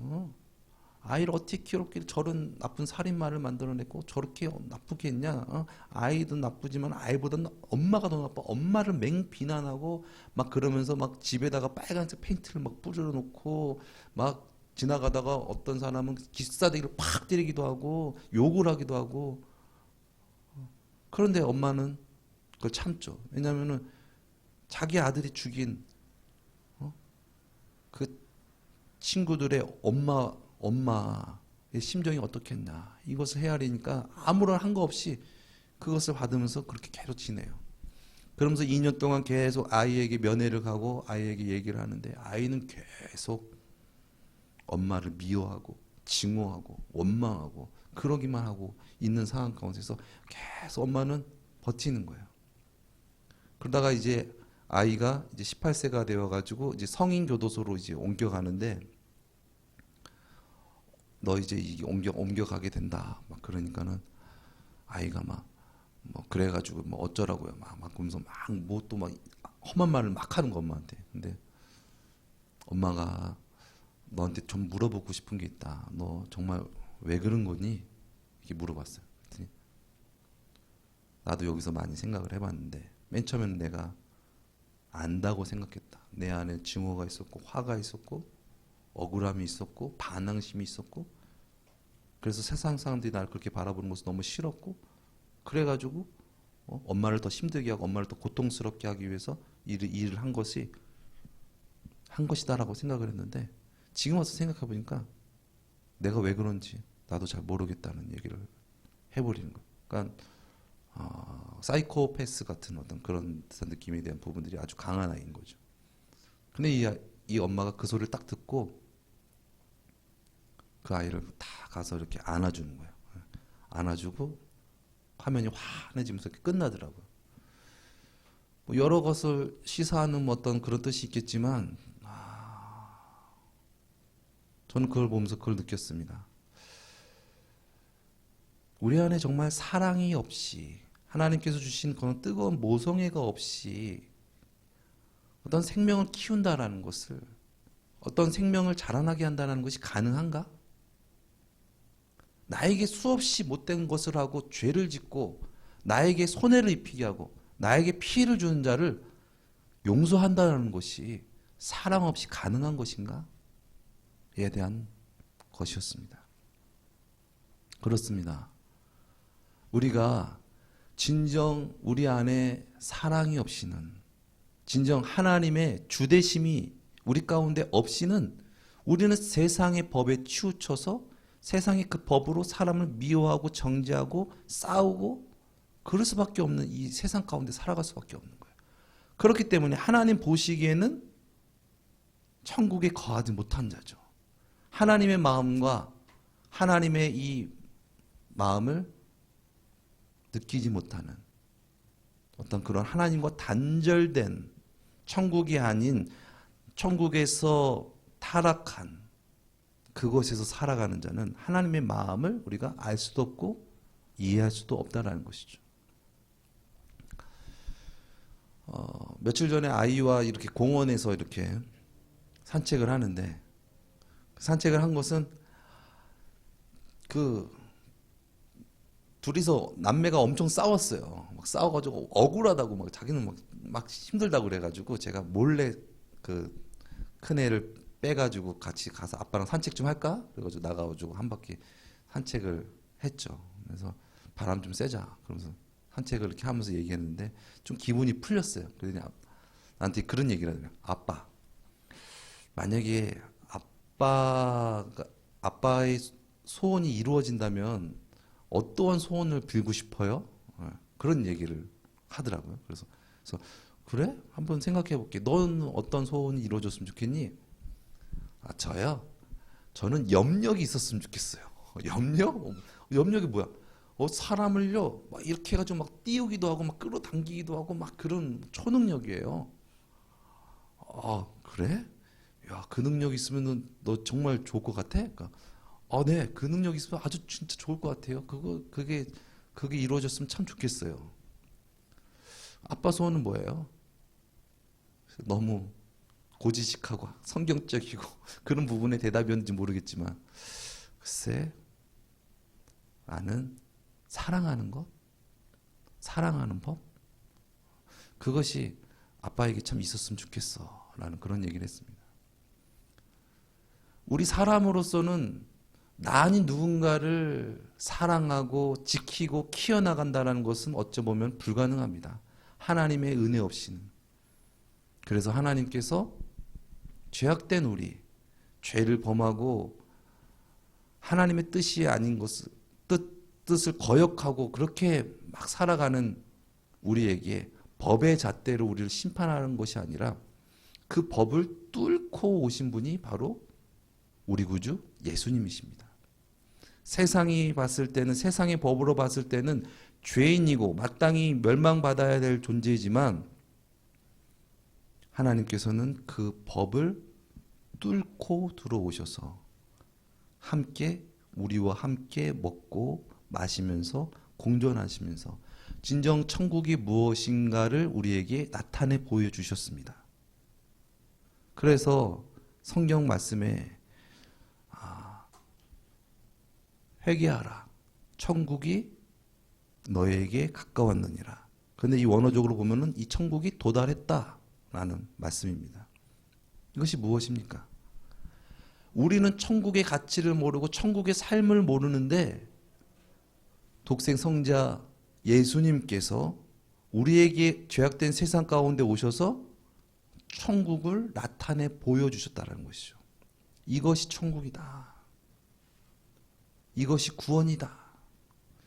아이를 어떻게 키웠길래 저런 나쁜 살인마를 만들어냈고 저렇게 나쁘게 했냐. 아이도 나쁘지만 아이보다 엄마가 더 나빠. 엄마를 맹 비난하고 막 그러면서 막 집에다가 빨간색 페인트를 막 뿌려놓고 막 지나가다가 어떤 사람은 기싸대기를 팍 때리기도 하고 욕을 하기도 하고. 그런데 엄마는 그걸 참죠. 왜냐하면은 자기 아들이 죽인 그 친구들의 엄마의 심정이 어떻겠나 이것을 헤아리니까 아무런 한 거 없이 그것을 받으면서 그렇게 계속 지내요. 그러면서 2년 동안 계속 아이에게 면회를 가고 아이에게 얘기를 하는데 아이는 계속 엄마를 미워하고 증오하고 원망하고 그러기만 하고 있는 상황 가운데서 계속 엄마는 버티는 거예요. 그러다가 이제 아이가 이제 18세가 되어 가지고 이제 성인 교도소로 이제 옮겨가는데 너 이제 옮겨가게 된다. 막 그러니까는 아이가 막 뭐 그래가지고 뭐 어쩌라고요. 막 그러면서 막 뭐 또 막 험한 말을 막 하는 거 엄마한테. 근데 엄마가 너한테 좀 물어보고 싶은 게 있다. 너 정말 왜 그런 거니? 이렇게 물어봤어요. 그랬더니 나도 여기서 많이 생각을 해봤는데 맨 처음에는 내가 안다고 생각했다. 내 안에 증오가 있었고 화가 있었고 억울함이 있었고 반항심이 있었고 그래서 세상 사람들이 나를 그렇게 바라보는 것이 너무 싫었고 그래가지고 엄마를 더 힘들게 하고 엄마를 더 고통스럽게 하기 위해서 일을 한 것이다라고 생각을 했는데 지금 와서 생각해 보니까 내가 왜 그런지 나도 잘 모르겠다는 얘기를 해버리는 거예요. 그러니까 사이코패스 같은 어떤 그런 듯한 느낌에 대한 부분들이 아주 강한 아이인 거죠. 근데 이 엄마가 그 소리를 딱 듣고 그 아이를 다 가서 이렇게 안아주는 거예요. 안아주고 화면이 환해지면서 이렇게 끝나더라고요. 뭐 여러 것을 시사하는 어떤 그런 뜻이 있겠지만 저는 그걸 보면서 그걸 느꼈습니다. 우리 안에 정말 사랑이 없이 하나님께서 주신 그런 뜨거운 모성애가 없이 어떤 생명을 키운다라는 것을 어떤 생명을 자라나게 한다는 것이 가능한가? 나에게 수없이 못된 것을 하고 죄를 짓고 나에게 손해를 입히게 하고 나에게 피해를 주는 자를 용서한다는 것이 사랑 없이 가능한 것인가? 에 대한 것이었습니다. 그렇습니다. 우리가 진정 우리 안에 사랑이 없이는 진정 하나님의 주대심이 우리 가운데 없이는 우리는 세상의 법에 치우쳐서 세상의 그 법으로 사람을 미워하고 정죄하고 싸우고 그럴 수밖에 없는 이 세상 가운데 살아갈 수밖에 없는 거예요. 그렇기 때문에 하나님 보시기에는 천국에 거하지 못한 자죠. 하나님의 마음과 하나님의 이 마음을 느끼지 못하는 어떤 그런 하나님과 단절된 천국이 아닌 천국에서 타락한 그곳에서 살아가는 자는 하나님의 마음을 우리가 알 수도 없고 이해할 수도 없다라는 것이죠. 며칠 전에 아이와 이렇게 공원에서 이렇게 산책을 하는데 산책을 한 것은 그 둘이서 남매가 엄청 싸웠어요. 막 싸워가지고 억울하다고 막 자기는 막 힘들다고 그래가지고 제가 몰래 그 큰 애를 빼가지고 같이 가서 아빠랑 산책 좀 할까? 그래가지고 나가가지고 한 바퀴 산책을 했죠. 그래서 바람 좀 쐬자. 그러면서 산책을 이렇게 하면서 얘기했는데 좀 기분이 풀렸어요. 그러더니 나한테 그런 얘기를 하더라고요. 아빠, 만약에 아빠의 소원이 이루어진다면 어떠한 소원을 빌고 싶어요? 그런 얘기를 하더라고요. 그래서 그래? 한번 생각해 볼게. 넌 어떤 소원이 이루어졌으면 좋겠니? 저요? 저는 염력이 있었으면 좋겠어요. 염력? 염력이 뭐야? 사람을요, 막 이렇게 해가지고 막 띄우기도 하고, 막 끌어당기기도 하고, 막 그런 초능력이에요. 그래? 야, 그 능력 있으면 너 정말 좋을 것 같아? 그러니까, 네, 그 능력 있으면 아주 진짜 좋을 것 같아요. 그게 이루어졌으면 참 좋겠어요. 아빠 소원은 뭐예요? 너무 고지식하고 성경적이고 그런 부분에 대답이었는지 모르겠지만, 글쎄, 나는 사랑하는 것, 사랑하는 법, 그것이 아빠에게 참 있었으면 좋겠어 라는 그런 얘기를 했습니다. 우리 사람으로서는 나 아닌 누군가를 사랑하고 지키고 키워나간다는 것은 어쩌보면 불가능합니다. 하나님의 은혜 없이는. 그래서 하나님께서 죄악된 우리, 죄를 범하고 하나님의 뜻이 아닌 것을 뜻을 거역하고 그렇게 막 살아가는 우리에게 법의 잣대로 우리를 심판하는 것이 아니라 그 법을 뚫고 오신 분이 바로 우리 구주 예수님이십니다. 세상이 봤을 때는, 세상의 법으로 봤을 때는 죄인이고 마땅히 멸망받아야 될 존재이지만 하나님께서는 그 법을 뚫고 들어오셔서 함께 우리와 함께 먹고 마시면서 공존하시면서 진정 천국이 무엇인가를 우리에게 나타내 보여주셨습니다. 그래서 성경 말씀에 회개하라, 천국이 너에게 가까웠느니라. 그런데 이 원어적으로 보면은 이 천국이 도달했다라는 말씀입니다. 이것이 무엇입니까? 우리는 천국의 가치를 모르고 천국의 삶을 모르는데 독생 성자 예수님께서 우리에게 죄악된 세상 가운데 오셔서 천국을 나타내 보여주셨다는 것이죠. 이것이 천국이다. 이것이 구원이다.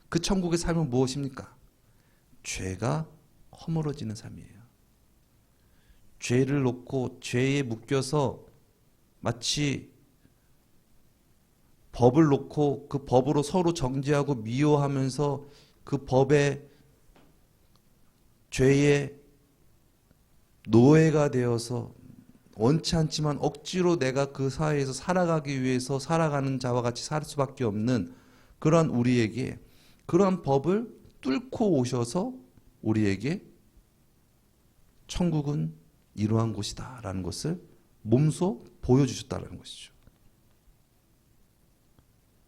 그 천국의 삶은 무엇입니까? 죄가 허물어지는 삶이에요. 죄를 놓고 죄에 묶여서 마치 법을 놓고 그 법으로 서로 정죄하고 미워하면서 그 법의 죄의 노예가 되어서 원치 않지만 억지로 내가 그 사회에서 살아가기 위해서 살아가는 자와 같이 살 수밖에 없는 그런 우리에게 그러한 법을 뚫고 오셔서 우리에게 천국은 이러한 곳이다 라는 것을 몸소 보여주셨다는 것이죠.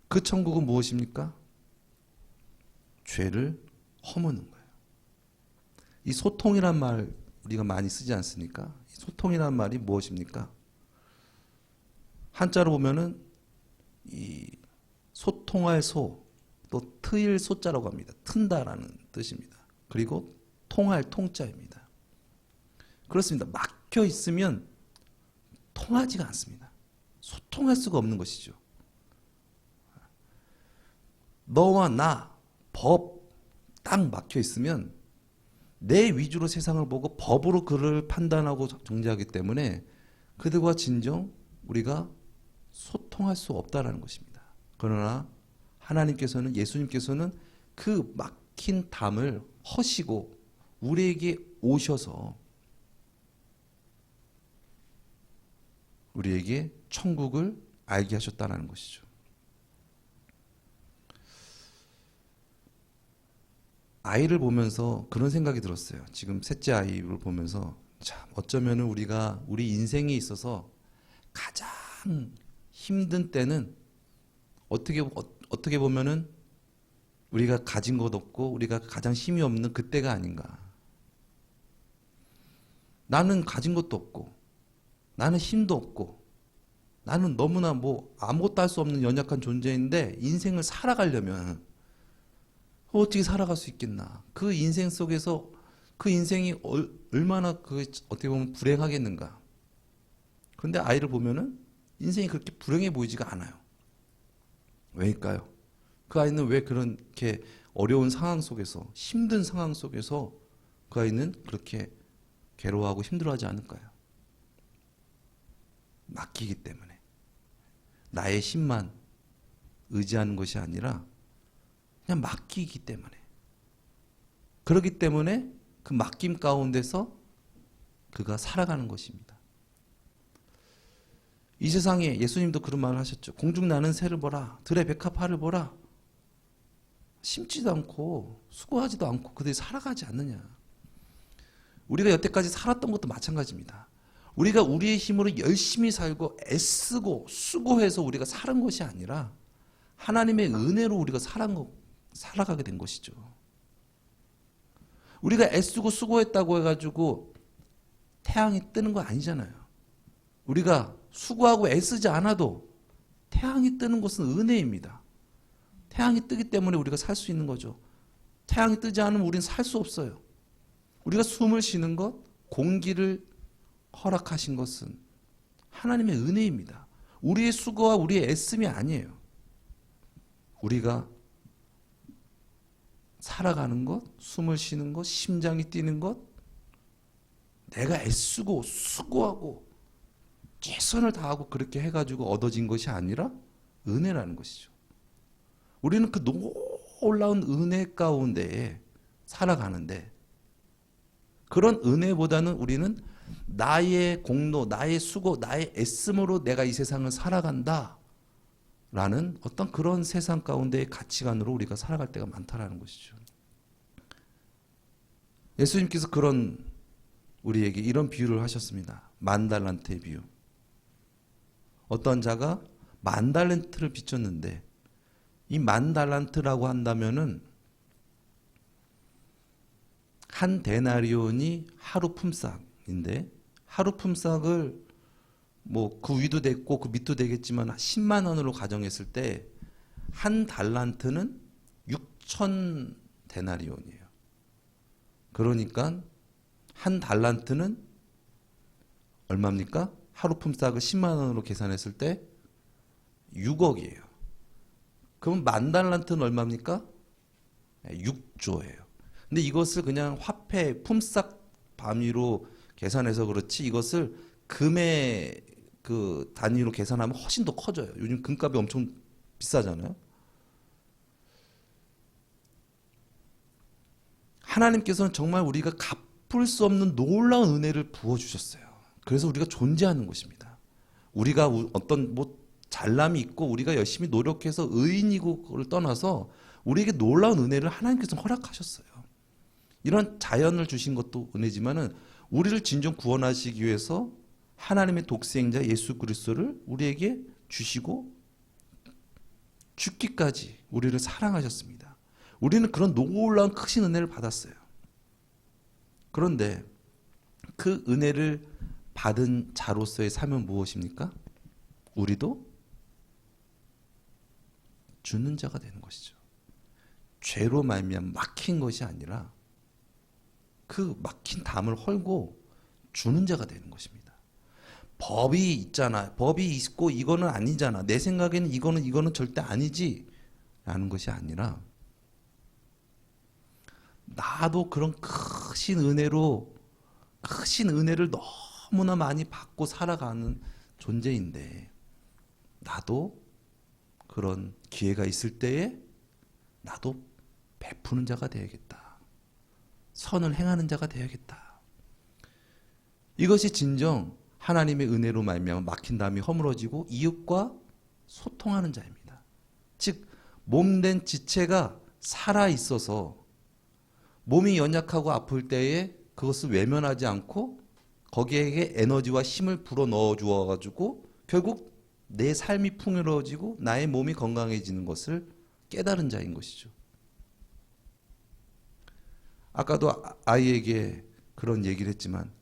그 천국은 무엇입니까? 죄를 허무는 거예요. 이 소통이란 말 우리가 많이 쓰지 않습니까? 소통이란 말이 무엇입니까? 한자로 보면은 이 소통할 소, 또 트일 소자라고 합니다. 튼다라는 뜻입니다. 그리고 통할 통자입니다. 그렇습니다. 막혀 있으면 통하지가 않습니다. 소통할 수가 없는 것이죠. 너와 나 법 딱 막혀 있으면 내 위주로 세상을 보고 법으로 그를 판단하고 정죄하기 때문에 그들과 진정 우리가 소통할 수 없다라는 것입니다. 그러나 하나님께서는, 예수님께서는 그 막힌 담을 허시고 우리에게 오셔서 우리에게 천국을 알게 하셨다는 것이죠. 아이를 보면서 그런 생각이 들었어요. 지금 셋째 아이를 보면서 참 어쩌면 우리가 우리 인생에 있어서 가장 힘든 때는 어떻게 보면은 우리가 가진 것 없고 우리가 가장 힘이 없는 그때가 아닌가. 나는 가진 것도 없고 나는 힘도 없고 나는 너무나 뭐 아무것도 할 수 없는 연약한 존재인데 인생을 살아가려면 어떻게 살아갈 수 있겠나. 그 인생 속에서 그 인생이 얼마나 어떻게 보면 불행하겠는가. 그런데 아이를 보면은 인생이 그렇게 불행해 보이지가 않아요. 왜일까요? 그 아이는 왜 그렇게 어려운 상황 속에서, 힘든 상황 속에서 그 아이는 그렇게 괴로워하고 힘들어하지 않을까요? 맡기기 때문에. 나의 힘만 의지하는 것이 아니라 그냥 맡기기 때문에. 그렇기 때문에 그 맡김 가운데서 그가 살아가는 것입니다. 이 세상에 예수님도 그런 말을 하셨죠. 공중 나는 새를 보라, 들의 백합화를 보라. 심지도 않고 수고하지도 않고 그들이 살아가지 않느냐. 우리가 여태까지 살았던 것도 마찬가지입니다. 우리가 우리의 힘으로 열심히 살고 애쓰고 수고해서 우리가 살은 것이 아니라 하나님의 은혜로 우리가 살아가게 된 것이죠. 우리가 애쓰고 수고했다고 해가지고 태양이 뜨는 거 아니잖아요. 우리가 수고하고 애쓰지 않아도 태양이 뜨는 것은 은혜입니다. 태양이 뜨기 때문에 우리가 살 수 있는 거죠. 태양이 뜨지 않으면 우리는 살 수 없어요. 우리가 숨을 쉬는 것, 공기를 허락하신 것은 하나님의 은혜입니다. 우리의 수고와 우리의 애씀이 아니에요. 우리가 살아가는 것, 숨을 쉬는 것, 심장이 뛰는 것, 내가 애쓰고 수고하고 최선을 다하고 그렇게 해가지고 얻어진 것이 아니라 은혜라는 것이죠. 우리는 그 놀라운 은혜 가운데에 살아가는데 그런 은혜보다는 우리는 나의 공로, 나의 수고, 나의 애씀으로 내가 이 세상을 살아간다 라는 어떤 그런 세상 가운데의 가치관으로 우리가 살아갈 때가 많다라는 것이죠. 예수님께서 우리에게 이런 비유를 하셨습니다. 10,000달란트의 비유. 어떤 자가 10,000달란트를 빚졌는데 이 10,000달란트라고 한다면은 한 데나리온이 하루 품삯인데 하루 품삯을 뭐 그 위도 됐고 그 밑도 되겠지만 10만 원으로 가정했을 때 한 달란트는 6천 데나리온이에요. 그러니까 한 달란트는 얼마입니까? 하루 품삯을 10만 원으로 계산했을 때 6억이에요. 그럼 10,000달란트는 얼마입니까? 6조예요. 근데 이것을 그냥 화폐 품삯 단위로 계산해서 그렇지 이것을 금의 그 단위로 계산하면 훨씬 더 커져요. 요즘 금값이 엄청 비싸잖아요. 하나님께서는 정말 우리가 갚을 수 없는 놀라운 은혜를 부어주셨어요. 그래서 우리가 존재하는 것입니다. 우리가 어떤 잘남이 있고 우리가 열심히 노력해서 의인이고 그걸 떠나서 우리에게 놀라운 은혜를 하나님께서 허락하셨어요. 이런 자연을 주신 것도 은혜지만은 우리를 진정 구원하시기 위해서 하나님의 독생자 예수 그리스도를 우리에게 주시고 죽기까지 우리를 사랑하셨습니다. 우리는 그런 놀라운 크신 은혜를 받았어요. 그런데 그 은혜를 받은 자로서의 삶은 무엇입니까? 우리도 주는 자가 되는 것이죠. 죄로 말미암아 막힌 것이 아니라 그 막힌 담을 헐고 주는 자가 되는 것입니다. 법이 있잖아. 법이 있고 이거는 아니잖아. 내 생각에는 이거는 절대 아니지. 라는 것이 아니라 나도 그런 크신 은혜를 너무나 많이 받고 살아가는 존재인데 나도 그런 기회가 있을 때에 나도 베푸는 자가 되어야겠다. 선을 행하는 자가 되어야겠다. 이것이 진정 하나님의 은혜로 말미암아 막힌 담이 허물어지고 이웃과 소통하는 자입니다. 즉 몸된 지체가 살아 있어서 몸이 연약하고 아플 때에 그것을 외면하지 않고 거기에 에너지와 힘을 불어 넣어 주어 가지고 결국 내 삶이 풍요로워지고 나의 몸이 건강해지는 것을 깨달은 자인 것이죠. 아까도 아이에게 그런 얘기를 했지만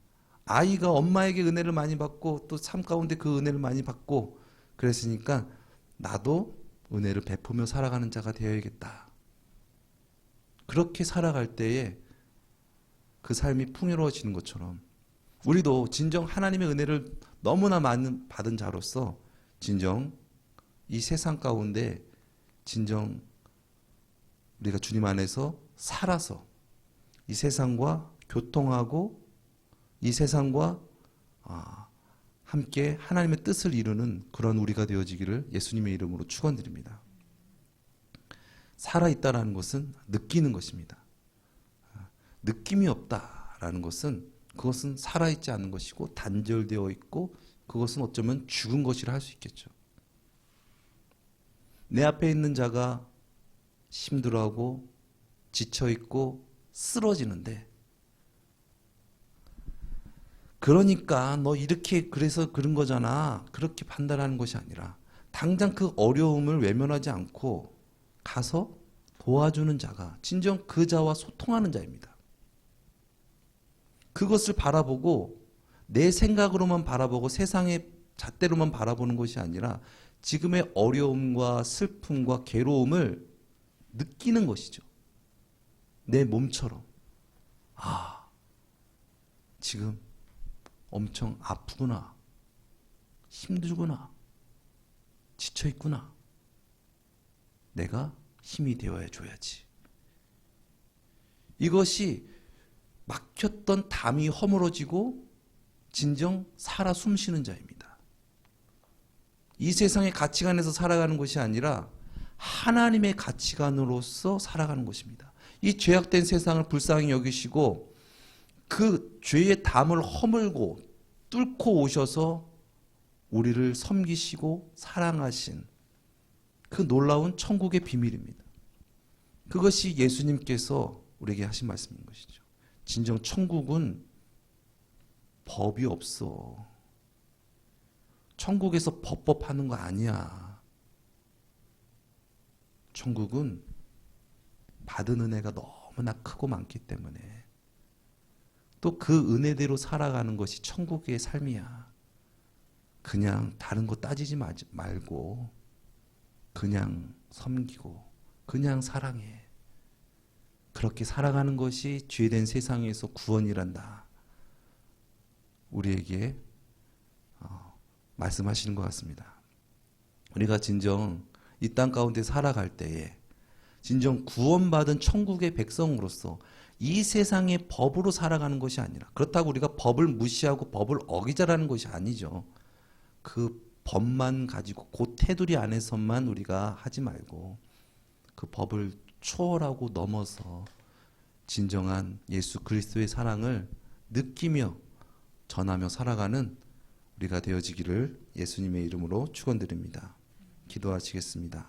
아이가 엄마에게 은혜를 많이 받고 또 삶 가운데 그 은혜를 많이 받고 그랬으니까 나도 은혜를 베푸며 살아가는 자가 되어야겠다. 그렇게 살아갈 때에 그 삶이 풍요로워지는 것처럼 우리도 진정 하나님의 은혜를 너무나 많이 받은 자로서 진정 이 세상 가운데 진정 우리가 주님 안에서 살아서 이 세상과 교통하고 이 세상과 함께 하나님의 뜻을 이루는 그런 우리가 되어지기를 예수님의 이름으로 축원드립니다. 살아있다라는 것은 느끼는 것입니다. 느낌이 없다라는 것은 그것은 살아있지 않은 것이고 단절되어 있고 그것은 어쩌면 죽은 것이라 할 수 있겠죠. 내 앞에 있는 자가 힘들어하고 지쳐있고 쓰러지는데 그러니까 너 이렇게 그래서 그런 거잖아 그렇게 판단하는 것이 아니라 당장 그 어려움을 외면하지 않고 가서 도와주는 자가 진정 그 자와 소통하는 자입니다. 그것을 바라보고 내 생각으로만 바라보고 세상의 잣대로만 바라보는 것이 아니라 지금의 어려움과 슬픔과 괴로움을 느끼는 것이죠. 내 몸처럼 지금 엄청 아프구나 힘들구나 지쳐있구나 내가 힘이 되어야 줘야지. 이것이 막혔던 담이 허물어지고 진정 살아 숨쉬는 자입니다. 이 세상의 가치관에서 살아가는 것이 아니라 하나님의 가치관으로서 살아가는 것입니다. 이 죄악된 세상을 불쌍히 여기시고 그 죄의 담을 허물고 뚫고 오셔서 우리를 섬기시고 사랑하신 그 놀라운 천국의 비밀입니다. 그것이 예수님께서 우리에게 하신 말씀인 것이죠. 진정 천국은 법이 없어. 천국에서 법하는 거 아니야. 천국은 받은 은혜가 너무나 크고 많기 때문에 또 그 은혜대로 살아가는 것이 천국의 삶이야. 그냥 다른 거 따지지 말고 그냥 섬기고 그냥 사랑해. 그렇게 살아가는 것이 죄된 세상에서 구원이란다. 우리에게 말씀하시는 것 같습니다. 우리가 진정 이 땅 가운데 살아갈 때에 진정 구원받은 천국의 백성으로서 이 세상의 법으로 살아가는 것이 아니라 그렇다고 우리가 법을 무시하고 법을 어기자라는 것이 아니죠. 그 법만 가지고 그 테두리 안에서만 우리가 하지 말고 그 법을 초월하고 넘어서 진정한 예수 그리스도의 사랑을 느끼며 전하며 살아가는 우리가 되어지기를 예수님의 이름으로 축원드립니다. 기도하시겠습니다.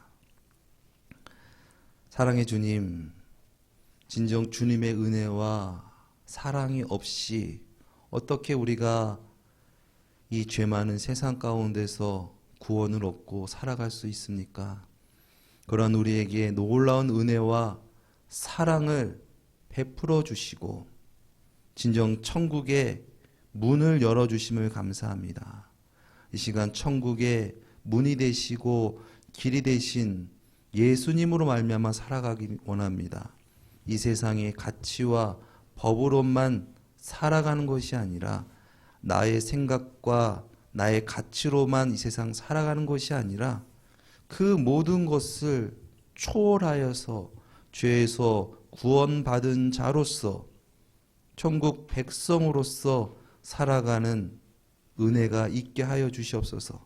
사랑의 주님, 진정 주님의 은혜와 사랑이 없이 어떻게 우리가 이 죄 많은 세상 가운데서 구원을 얻고 살아갈 수 있습니까? 그러한 우리에게 놀라운 은혜와 사랑을 베풀어 주시고 진정 천국의 문을 열어주심을 감사합니다. 이 시간 천국의 문이 되시고 길이 되신 예수님으로 말미암아 살아가기 원합니다. 이 세상의 가치와 법으로만 살아가는 것이 아니라 나의 생각과 나의 가치로만 이 세상 살아가는 것이 아니라 그 모든 것을 초월하여서 죄에서 구원받은 자로서 천국 백성으로서 살아가는 은혜가 있게 하여 주시옵소서.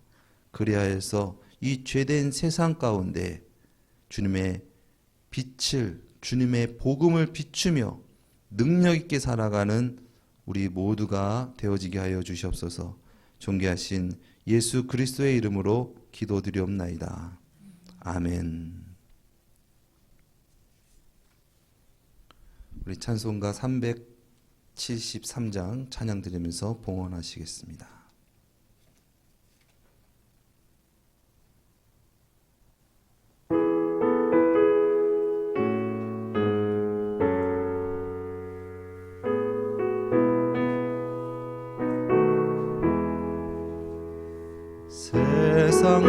그리하 해서 이 죄된 세상 가운데 주님의 빛을, 주님의 복음을 비추며 능력 있게 살아가는 우리 모두가 되어지게 하여 주시옵소서. 존귀하신 예수 그리스도의 이름으로 기도드리옵나이다. 아멘. 우리 찬송가 373장 찬양 드리면서 봉헌하시겠습니다. 세상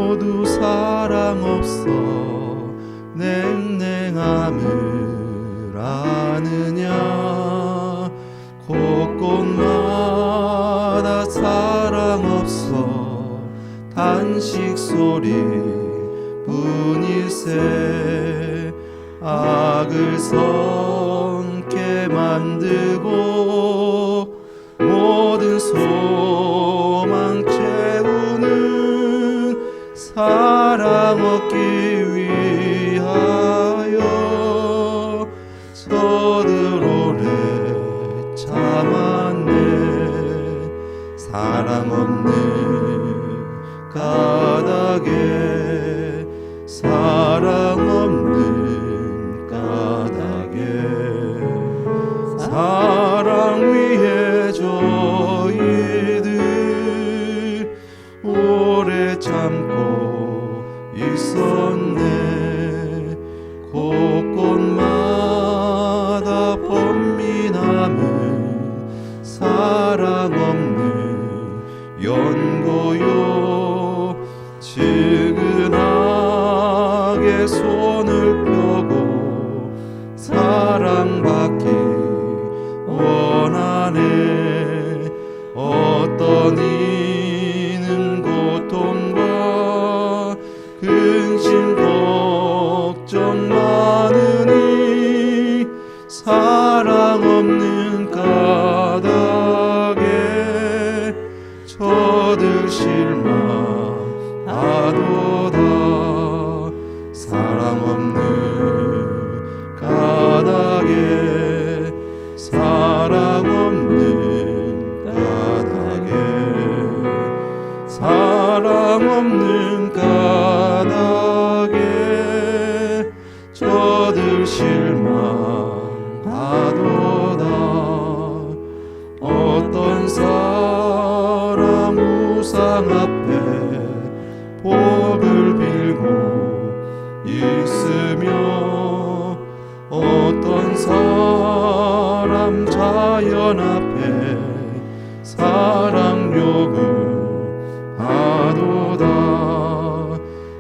모두 사랑 없어 냉랭함을 아느냐. 곳곳마다 사랑 없어 단식 소리 뿐일세. 악을 성게 만들고 모든 소망 채우는 사랑 얻기 위하여 저들 오래 참았네. 사랑 없는 까닭에 사랑 없는 까닭에 사랑 위에 저희들 오래 참고 있었네. 곳곳마다 번민함은 사랑 없는 연고요. 지근하게 손을 펴고 사랑받기 원하네. 어떤 이는 고통과 근심 걱정 많으니 사랑 없는 까닭에 저들 실망하도다. 사랑 없는 까닭에 사랑 없는 까닭에 사랑 없는 까닭에 저들 실망하도다. 어떤 사람 우상 앞에 복을 빌고 있으며 어떤 사람 자연 앞에 사랑 요구하도다.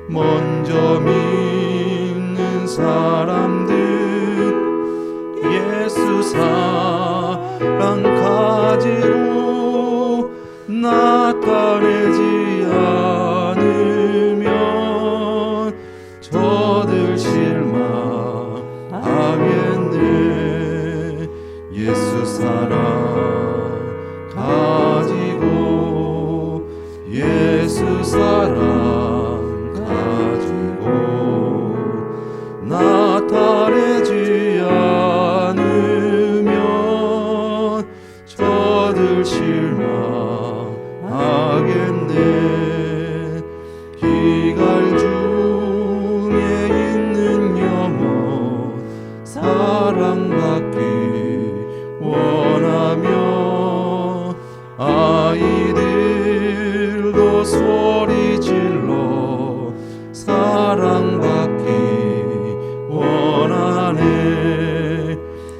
먼저 믿는 사람들 예수 사랑 가지고 나타내지 않으면 저들 실망하겠네. 예수 사랑 가지고 예수 사랑 가지고 나타내지 않으면 저들 실망하겠네. 기갈 중에 있는 영혼 사랑받기 원하며 아이들도 소리 질러 사랑받기 원하네.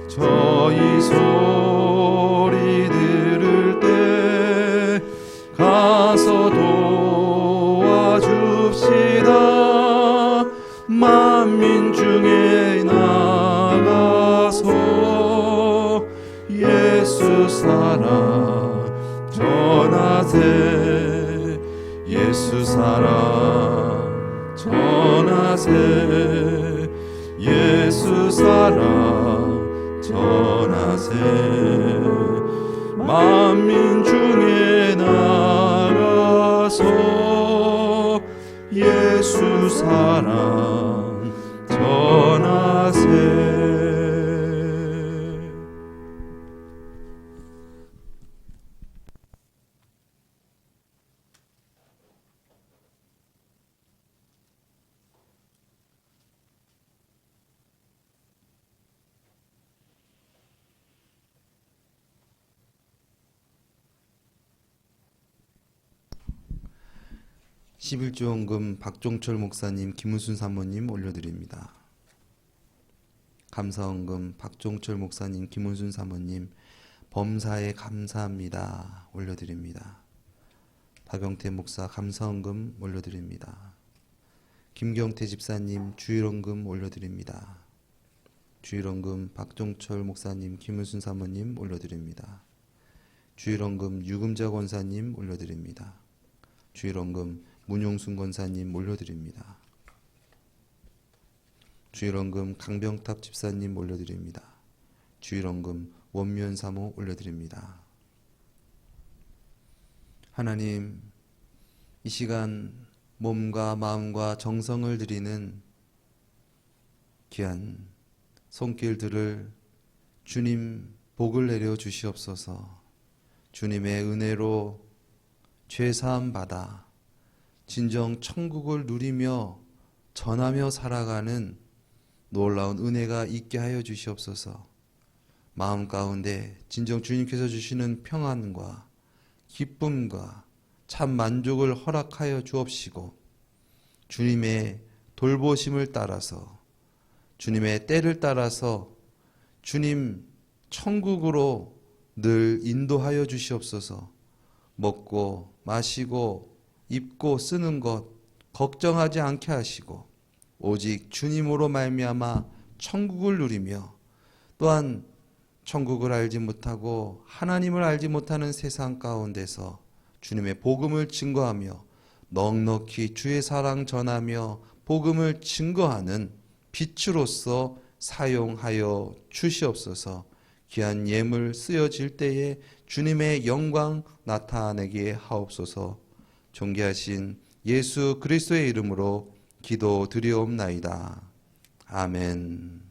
저희 소리 들을 때 가서 도와줍시다. 만민 중에 나가서 예수 사랑 전하세. 예수 사랑 전하세. 전하세 예수 사랑 전하세 만민 중에 나가서 예수 사랑 전하세. 십일조원금 박종철 목사님, 김은순 사모님 올려드립니다. 감사원금 박종철 목사님, 김은순 사모님 범사에 감사합니다 올려드립니다. 박영태 목사 감사원금 올려드립니다. 김경태 집사님 주일원금 올려드립니다. 주일원금 박종철 목사님, 김은순 사모님 올려드립니다. 주일원금 유금자 권사님 올려드립니다. 주일원금 문용순 권사님 올려드립니다. 주일원금 강병탑 집사님 올려드립니다. 주일원금 원면 사모 올려드립니다. 하나님, 이 시간 몸과 마음과 정성을 드리는 귀한 손길들을 주님 복을 내려 주시옵소서. 주님의 은혜로 죄사함 받아 진정 천국을 누리며 전하며 살아가는 놀라운 은혜가 있게 하여 주시옵소서. 마음 가운데 진정 주님께서 주시는 평안과 기쁨과 참 만족을 허락하여 주옵시고 주님의 돌보심을 따라서 주님의 때를 따라서 주님 천국으로 늘 인도하여 주시옵소서. 먹고 마시고 입고 쓰는 것 걱정하지 않게 하시고 오직 주님으로 말미암아 천국을 누리며 또한 천국을 알지 못하고 하나님을 알지 못하는 세상 가운데서 주님의 복음을 증거하며 넉넉히 주의 사랑 전하며 복음을 증거하는 빛으로서 사용하여 주시옵소서. 귀한 예물 쓰여질 때에 주님의 영광 나타내게 하옵소서. 존귀하신 예수 그리스도의 이름으로 기도드리옵나이다. 아멘.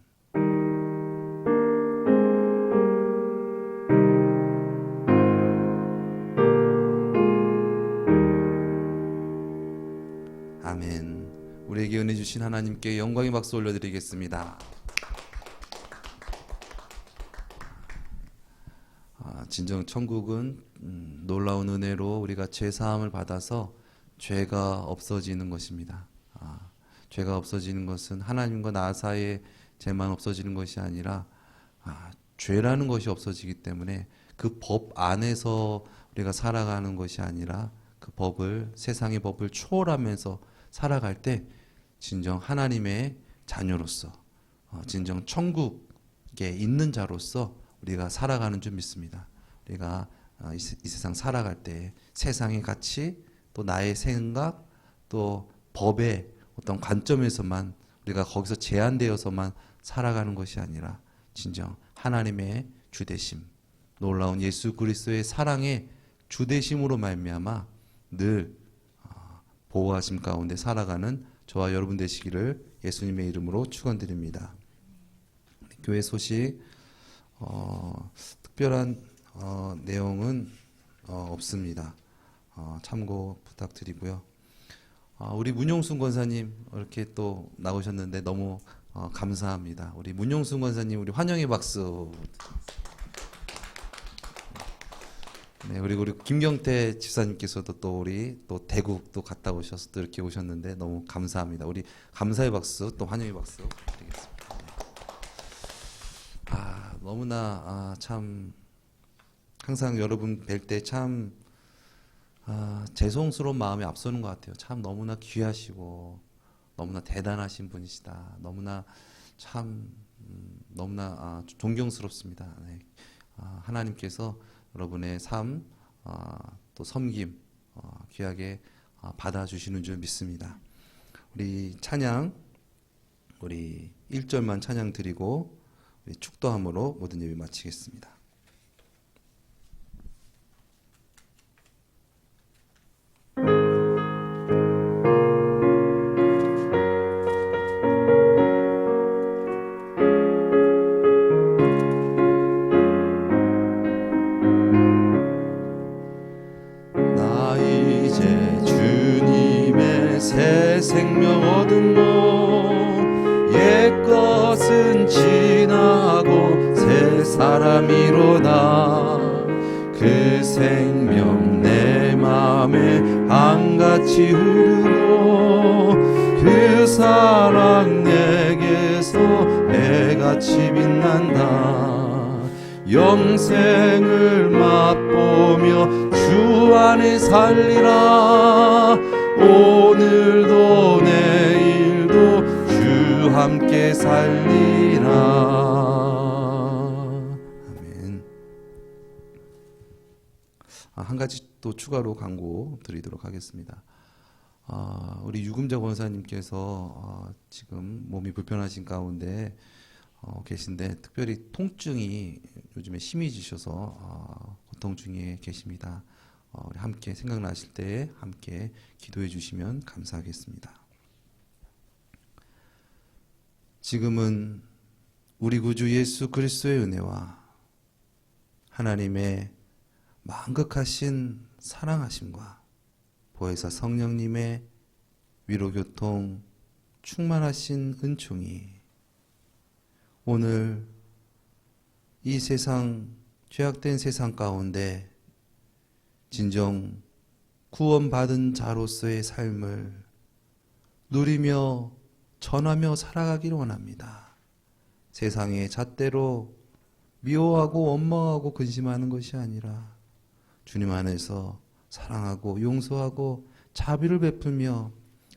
아멘. 우리에게 은혜 주신 하나님께 영광의 박수 올려드리겠습니다. 진정 천국은 놀라운 은혜로 우리가 죄사함을 받아서 죄가 없어지는 것입니다. 죄가 없어지는 것은 하나님과 나 사이의 죄만 없어지는 것이 아니라 죄라는 것이 없어지기 때문에 그 법 안에서 우리가 살아가는 것이 아니라 그 법을, 세상의 법을 초월하면서 살아갈 때 진정 하나님의 자녀로서 진정 천국에 있는 자로서 우리가 살아가는 줄 믿습니다. 우리가 이 세상 살아갈 때 세상의 가치 또 나의 생각 또 법의 어떤 관점에서만 우리가 거기서 제한되어서만 살아가는 것이 아니라 진정 하나님의 주되심, 놀라운 예수 그리스도의 사랑의 주되심으로 말미암아 늘 보호하심 가운데 살아가는 저와 여러분 되시기를 예수님의 이름으로 축원드립니다. 교회 소식 특별한 내용은 없습니다. 참고 부탁드리고요. 우리 문용순 권사님 이렇게 또 나오셨는데 너무 감사합니다. 우리 문용순 권사님 우리 환영의 박수. 네, 그리고 우리 김경태 집사님께서도 또 우리 또 대구 또 갔다 오셔서 또 이렇게 오셨는데 너무 감사합니다. 우리 감사의 박수 또 환영의 박수 드리겠습니다. 너무나 참 항상 여러분 뵐 때 참 죄송스러운 마음이 앞서는 것 같아요. 참 너무나 귀하시고 너무나 대단하신 분이시다. 너무나 참 너무나 존경스럽습니다. 네. 하나님께서 여러분의 삶, 또 섬김 귀하게 받아주시는 줄 믿습니다. 우리 찬양 우리 1절만 찬양 드리고 우리 축도함으로 모든 예배 마치겠습니다. 나 이제 주님의 새 생명 얻은 몸 옛것은 지나고 새 사람이로다 그 생명 내 맘에 한같이 흐르고 그 사랑 내게서 해같이 빛난다 영생을 맛보며 주 안에 살리라 오늘도 내일도 주 함께 살리라. 아멘. 한 가지 또 추가로 광고 드리도록 하겠습니다. 우리 유금자 권사님께서 지금 몸이 불편하신 가운데 계신데 특별히 통증이 요즘에 심해지셔서 고통 중에 계십니다. 우리 함께 생각나실 때 함께 기도해 주시면 감사하겠습니다. 지금은 우리 구주 예수 그리스도의 은혜와 하나님의 만극하신 사랑하심과 보혜사 성령님의 위로교통 충만하신 은총이 오늘 이 세상 죄악된 세상 가운데 진정 구원받은 자로서의 삶을 누리며 전하며 살아가기를 원합니다. 세상의 잣대로 미워하고 원망하고 근심하는 것이 아니라 주님 안에서 사랑하고 용서하고 자비를 베풀며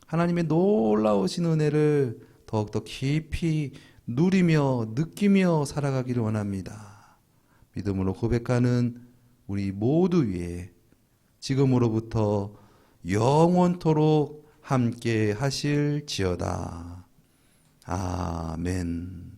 하나님의 놀라우신 은혜를 더욱더 깊이 누리며 느끼며 살아가기를 원합니다. 믿음으로 고백하는 우리 모두 위에 지금으로부터 영원토록 함께 하실지어다. 아멘.